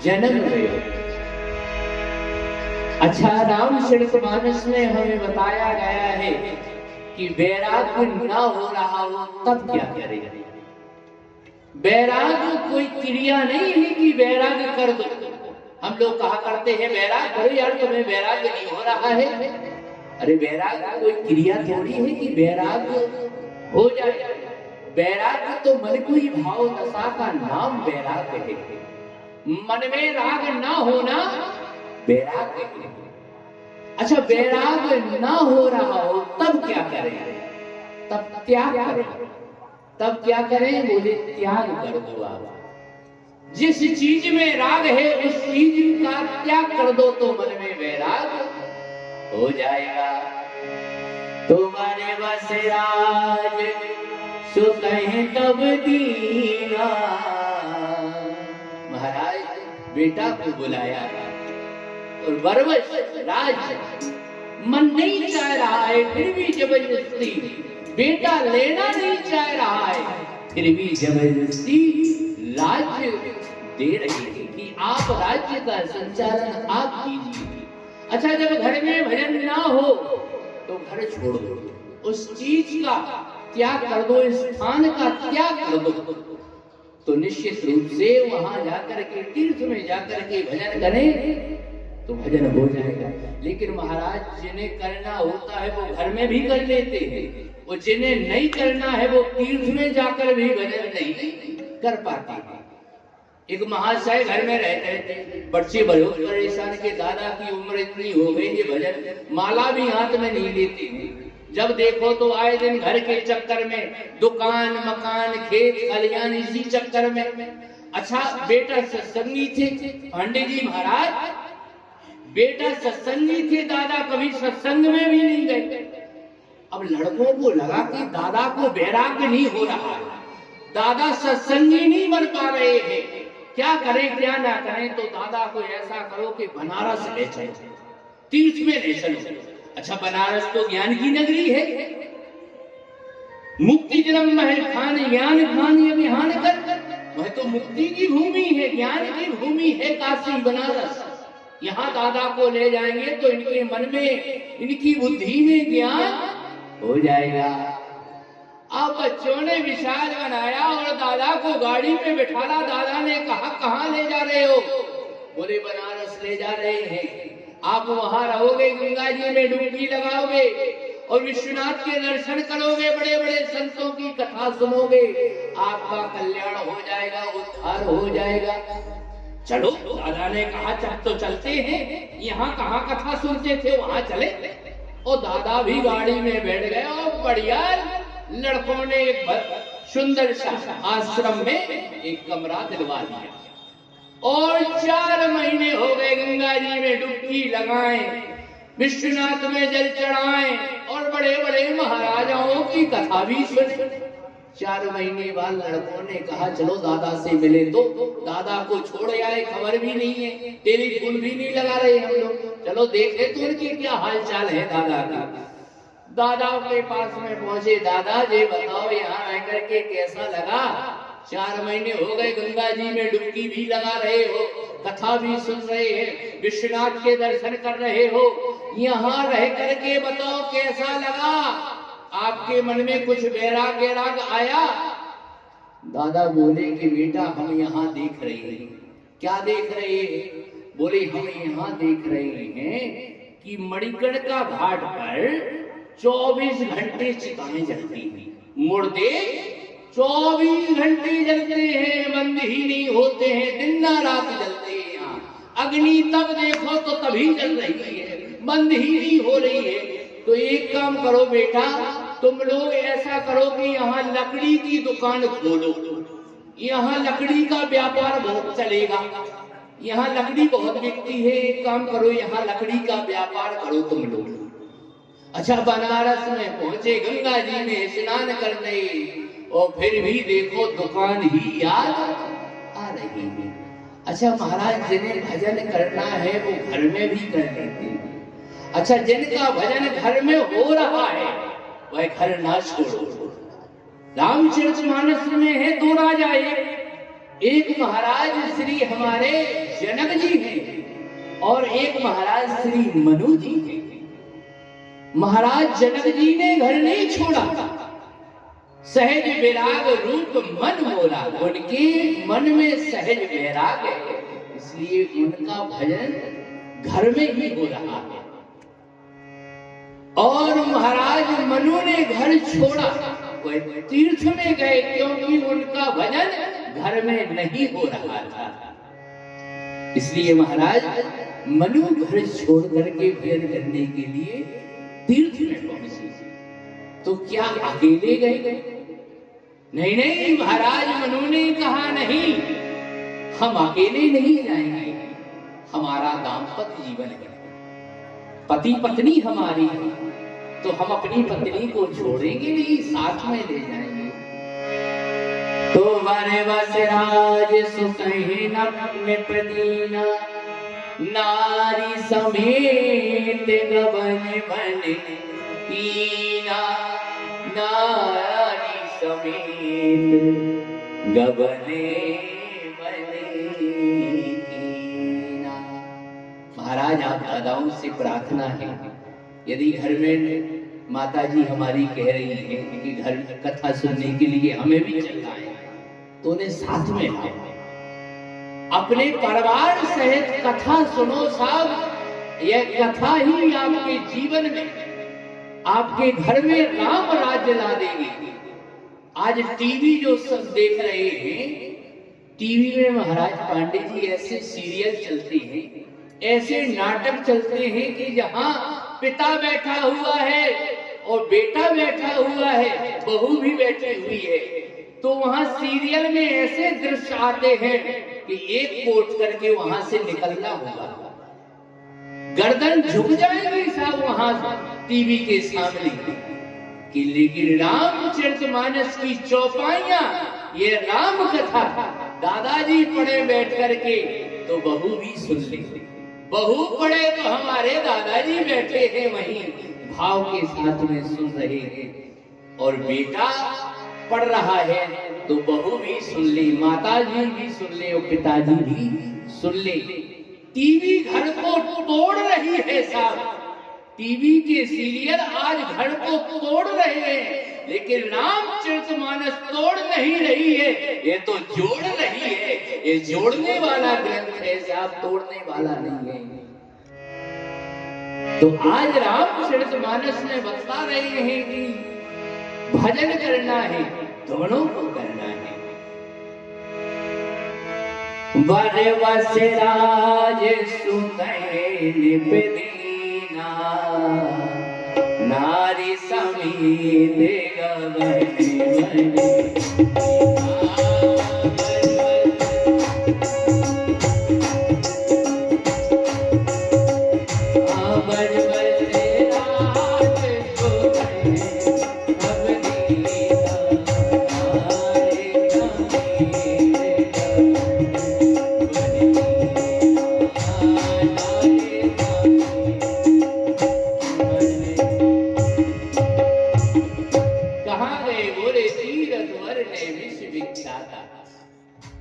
जन्म गयो। अच्छा, रामचरितमानस में हमें बताया गया है कि वैराग्य न हो रहा हो तब क्या करें। वैराग्य कोई क्रिया नहीं है कि वैराग्य कर दो। हम लोग कहा करते हैं वैराग्य करो यार, तुम्हें वैराग्य नहीं हो रहा है। अरे वैराग्य कोई क्रिया थोड़ी है कि वैराग्य हो जाए। वैराग्य तो मन को ही भाव दशा का नाम वैराग्य है। मन में राग ना होना वैराग्य है। अच्छा, वैराग्य ना हो रहा हो तब क्या करें? तब त्याग करें। तब क्या करें? बोले त्याग कर दो आप। जिस चीज में राग है उस चीज का त्याग कर दो तो मन में वैराग हो जाएगा। तुम्हारे बस राज सो कहे तब दीना। महाराज बेटा को बुलाया और बरबस राज मन नहीं चाह रहा है, फिर भी जबरदस्ती। बेटा लेना नहीं चाह रहा है, फिर भी जबरदस्ती राज्य दे रही है कि आप राज्य का संचालन आप कीजिए। अच्छा, जब घर में भजन ना हो तो घर छोड़ दो, उस चीज का त्याग कर दो, इस स्थान का त्याग कर दो, तो निश्चित रूप से वहां जाकर के तीर्थ में जाकर के भजन करें तो भजन हो जाएगा। लेकिन महाराज जिन्हें करना होता है वो घर में भी कर लेते हैं, वो जिन्हें नहीं करना है वो तीर्थ में जाकर भी भजन नहीं कर पाते हैं। एक महाशय घर में रहते थे, बच्चे बहुत परेशान के दादा की उम्र इतनी हो गई, ये भजन माला भी हाथ में नहीं लेती हूँ। जब देखो तो आए दिन घर के चक्कर में, दुकान मकान खेत खलियान, इसी चक्कर में। अच्छा बेटा सत्संगी थे पंडित जी महाराज, बेटा सत्संगी थे, दादा कभी सत्संग में भी नहीं गए। अब लड़कों को लगा कि दादा को वैराग्य नहीं हो रहा है, दादा सत्संगी नहीं बन पा रहे हैं, क्या करें क्या ना करें। तो दादा को ऐसा करो कि बनारस ले चलो, तीर्थ में ले चलो। अच्छा बनारस तो ज्ञान की नगरी है, मुक्ति जन्म महल खान ज्ञान खान ये विहान कर, वह तो मुक्ति की भूमि है, ज्ञान की भूमि है काशी बनारस। यहाँ दादा को ले जाएंगे तो इनके मन में, इनकी बुद्धि में ज्ञान हो जाएगा। अब बच्चों ने विशाल बनाया और दादा को गाड़ी में बिठाला। दादा ने कहा कहाँ ले जा रहे हो? बोले बनारस ले जा रहे हैं। आप वहां रहोगे, गंगा जी में डुबकी लगाओगे और विश्वनाथ के दर्शन करोगे, बड़े बड़े संतों की कथा सुनोगे, आपका कल्याण हो जाएगा, उद्धार हो जाएगा। चलो दादा ने कहा चल तो चलते हैं, यहाँ कहाँ कथा सुनते थे वहां चले। और दादा भी गाड़ी में बैठ गए और बढ़िया लड़कों ने एक सुंदर सा आश्रम में एक कमरा दिलवा दिया। और 4 महीने हो गए गंगा जी में डुबकी लगाएं, विश्वनाथ में जल चढ़ाएं और बड़े बड़े महाराजाओं की कथा भी सुने। 4 महीने बाद लड़कों ने कहा चलो दादा से मिले। तो दादा को छोड़ आए, खबर भी नहीं है, टेलीफोन भी नहीं लगा रहे हम लोग। चलो देखे तो उनके क्या हाल चाल है दादा का। दादा के पास में पहुंचे, दादा जी बताओ यहाँ रह करके कैसा लगा? 4 महीने हो गए, गंगा जी में डुबकी भी लगा रहे हो, कथा भी सुन रहे हैं, विश्वनाथ के दर्शन कर रहे हो, यहाँ रह करके बताओ कैसा लगा? आपके मन में कुछ वैराग आया? दादा बोले कि बेटा हम यहाँ देख रहे हैं। क्या देख रहे हैं? बोले हम यहाँ देख रहे हैं कि मणिकर्ण का घाट पर 24 घंटे चिताएं जलती हैं, मुर्दे 24 घंटे जलते हैं, बंद ही नहीं होते हैं, दिन रात जलते हैं। यहाँ अग्नि तब देखो तो तभी जल रही है, बंद ही नहीं हो रही है। तो एक काम करो बेटा, तुम लोग ऐसा करो कि यहाँ लकड़ी की दुकान खोलो, यहाँ लकड़ी का व्यापार बहुत चलेगा, यहाँ लकड़ी बहुत बिकती है। एक काम करो यहाँ लकड़ी का व्यापार करो तुम लोग। अच्छा बनारस में पहुंचे, गंगा जी में स्नान करने, और फिर भी देखो दुकान ही याद आ रही है। अच्छा महाराज जिन्हें भजन करना है वो घर में भी कर लेते हैं। अच्छा जिनका भजन घर में हो रहा है वह घर ना छोड़ो। रामचरितमानस में है 2 राजा, एक महाराज श्री हमारे जनक जी हैं और एक महाराज श्री मनु जी हैं। महाराज जनक जी ने घर नहीं छोड़ा, सहज वैराग रूप मन बोला, उनके मन में सहज वैराग है, इसलिए उनका भजन घर में ही हो रहा है। और महाराज मनु ने घर छोड़ा, वह तीर्थ में गए क्योंकि उनका भजन घर में नहीं हो रहा था। इसलिए महाराज मनु घर छोड़ करके भजन करने के लिए तीर्थ में पहुंचे। तो क्या अकेले गए? नहीं, महाराज मनु ने कहा नहीं, हम अकेले नहीं जाएंगे, हमारा दाम्पत्य जीवन है, पति पत्नी हमारी है, तो हम अपनी पत्नी को छोड़ेंगे नहीं, साथ में ले जाएंगे। तो वर वसराज सुकहि नृपदीना, नारी समेत गबन बन कीना, नारी समेत गबने बन कीना। महाराज आप दादाओं से प्रार्थना है, यदि घर में माता जी हमारी कह रही है कि घर में कथा सुनने के लिए हमें भी चलना है, तो उन्हें साथ में लाओ, अपने परिवार सहित कथा सुनो साहब। यह कथा ही आपके जीवन में, आपके घर में राम राज्य ला देगी। आज टीवी जो सब देख रहे हैं, टीवी में महाराज पांडे जी ऐसे सीरियल चलते हैं, ऐसे नाटक चलते हैं कि जहां पिता बैठा हुआ है और बेटा बैठा हुआ है, बहू भी बैठी हुई है, तो वहां सीरियल में ऐसे दृश्य आते हैं कि एक कोट करके वहां से निकलना होगा, गर्दन झुक जाएगी साहब वहां टीवी के सामने कि लेकिन रामचरितमानस की चौपाइयां, ये राम कथा दादाजी पढ़े बैठ करके तो बहू भी सुन ले, बहू पढ़े तो हमारे दादाजी बैठे हैं वहीं भाव के साथ में सुन रहे हैं, और बेटा पढ़ रहा है तो बहू भी सुन ले, माता जी भी सुन ले और पिताजी भी सुन ले। टीवी घर को तोड़ रही है साहब, टीवी के सीरियल आज घर को तोड़ रहे हैं, लेकिन रामचरितमानस तोड़ नहीं रही है, ये तो जोड़ रही है। ये जोड़ने वाला ग्रंथ है साहब, तोड़ने वाला नहीं है। तो आज रामचरितमानस में बता रहे हैं कि भजन करना है, दोनों को करना है। वर वसराज सुनैन बिदीना, नारी समीत गवन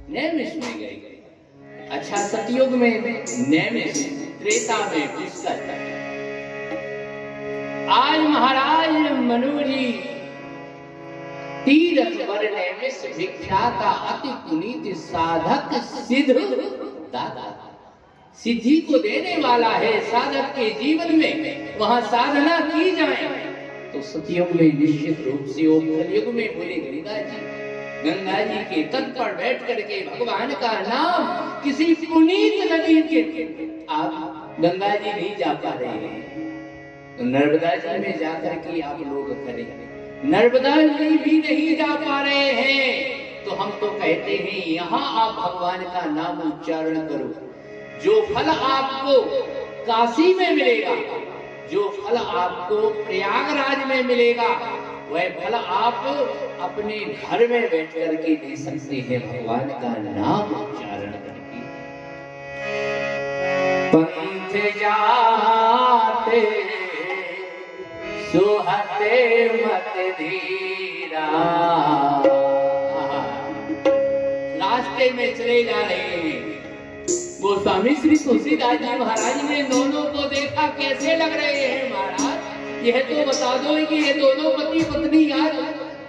नैमिष में गए। अच्छा, सतयुग में नैमिष, त्रेता में पुष्कर। आज महाराज मनु जी तीरथ वर नैमिष विख्याता अति पुनीत साधक सिद्ध दादा, सिद्धि को देने वाला है साधक के जीवन में। वहां साधना की जाए तो सतयुग में निश्चित रूप से, और कलयुग में बोले गंगा जी के तट पर बैठ करके भगवान का नाम, किसी पुनीत नदी के आप गंगा जी नहीं जा पा रहे हैं तो नर्मदा जी में जाकर के आप लोग करें। नर्मदा जी भी नहीं जा पा रहे हैं तो हम तो कहते हैं यहाँ आप भगवान का नाम उच्चारण करो। जो फल आपको काशी में मिलेगा, जो फल आपको प्रयागराज में मिलेगा, वह फल आप अपने घर में बैठ करके दे सकते हैं भगवान का नाम उच्चारण करके। पंथ जाते सुहते मत धीरा, रास्ते में चले जा रहे हैं। वो स्वामी श्री तुलसीदास जी महाराज ने दोनों को देखा, कैसे लग रहे हैं महाराज, यह तो बता दो कि ये दोनों पति पत्नी आज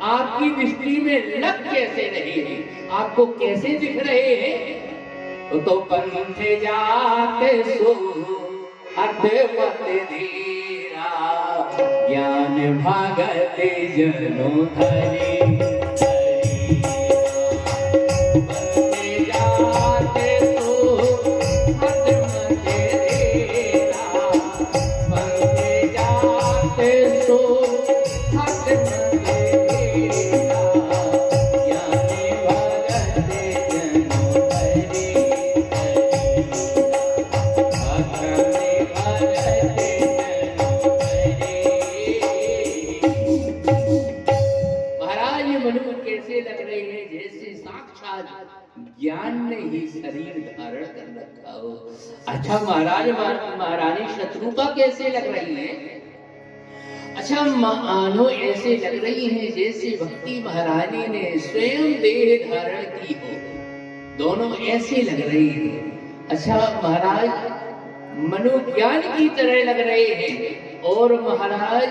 आपकी दृष्टि में लग कैसे रहे हैं, आपको कैसे दिख रहे हैं। तो पंथ जाते सुहते मत धीरा, ज्ञान भागत जनो धरी। ज्ञान ने ही शरीर धारण कर रखा हो। अच्छा, महाराज महारानी शत्रुपा कैसे लग रही है? अच्छा, मानो ऐसे लग रही है जैसे भक्ति महारानी ने स्वयं देह धारण की हो, दोनों ऐसे लग रही है। अच्छा, महाराज मनोज्ञान की तरह लग रहे हैं, और महाराज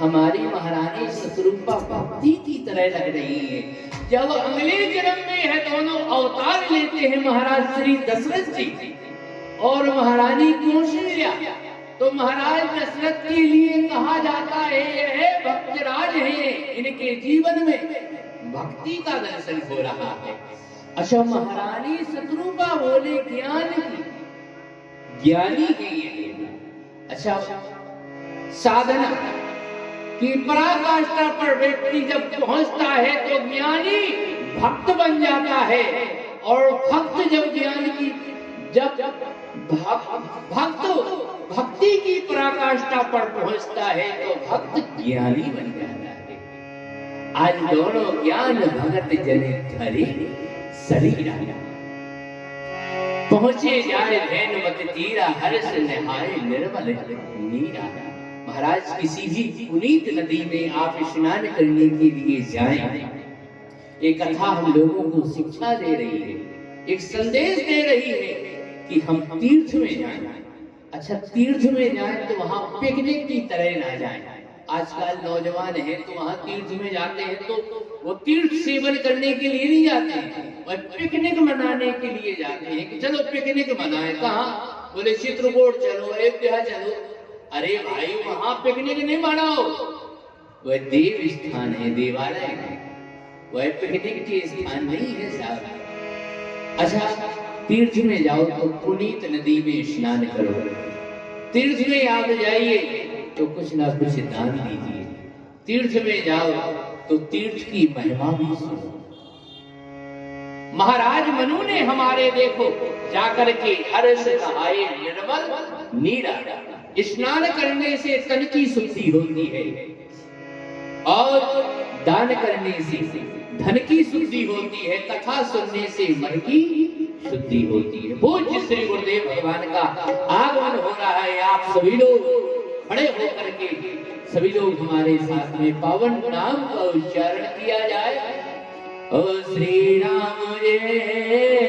हमारी महारानी शत्रुपा भक्ति की तरह लग रही है। जब अगले जन्म में है दोनों अवतार लेते हैं महाराज श्री दशरथ जी और महारानी कौशल्या, तो महाराज दशरथ के लिए कहा जाता है यह भक्तराज है, इनके जीवन में भक्ति का दर्शन हो रहा है। अच्छा, महारानी शत्रुपा बोले ज्ञान की, ज्ञानी है ये। अच्छा, साधना की पराकाष्ठा पर व्यक्ति जब पहुंचता है तो ज्ञानी भक्त बन जाता है, और भक्त जब ज्ञान की, जब भक्त भक्ति की पराकाष्ठा पर पहुंचता है तो भक्त ज्ञानी बन जाता है। आज दोनों ज्ञान भगत जने धरे शरीरा, पहुंचे जाए धैन मत तीरा, हर्ष नहाए निर्मल नीरा। महाराज, किसी भी पुनीत नदी में आप स्नान करने के लिए जाएं, एक कथा हम लोगों को शिक्षा दे रही है, एक संदेश दे रही है कि हम तीर्थ में जाएं। अच्छा, तीर्थ में जाएं तो वहां पिकनिक की तरह ना जाएं। आजकल नौजवान हैं तो वहां तीर्थ में जाते हैं तो वो तीर्थ सेवन करने के लिए नहीं जाते हैं, और पिकनिक मनाने के लिए जाते हैं कि चलो पिकनिक मनाएं। कहाँ? बोले चित्रकूट चलो, अयोध्या चलो। अरे भाई, वहां पिकनिक नहीं मनाओ, वह देव स्थान है, देवालय है, वह पिकनिक के स्थान नहीं है साहब। अच्छा, तीर्थ में जाओ तो पुनीत नदी में स्नान करो, तीर्थ में आप जाइए तो कुछ ना कुछ दान दीजिए, तीर्थ में जाओ तो तीर्थ की महिमा भी सुनो। महाराज मनु ने हमारे देखो जाकर के हर्ष नहाए निर्मल नीरा, स्नान करने से तन की शुद्धि होती है, और दान करने से धन की शुद्धि होती है, कथा सुनने से मन की शुद्धि होती है। पूज्य श्री गुरुदेव भगवान का आगमन हो रहा है। आप सभी लोग खड़े होकर के सभी लोग हमारे साथ में पावन नाम का उच्चारण किया जाए। ओ श्री राम जय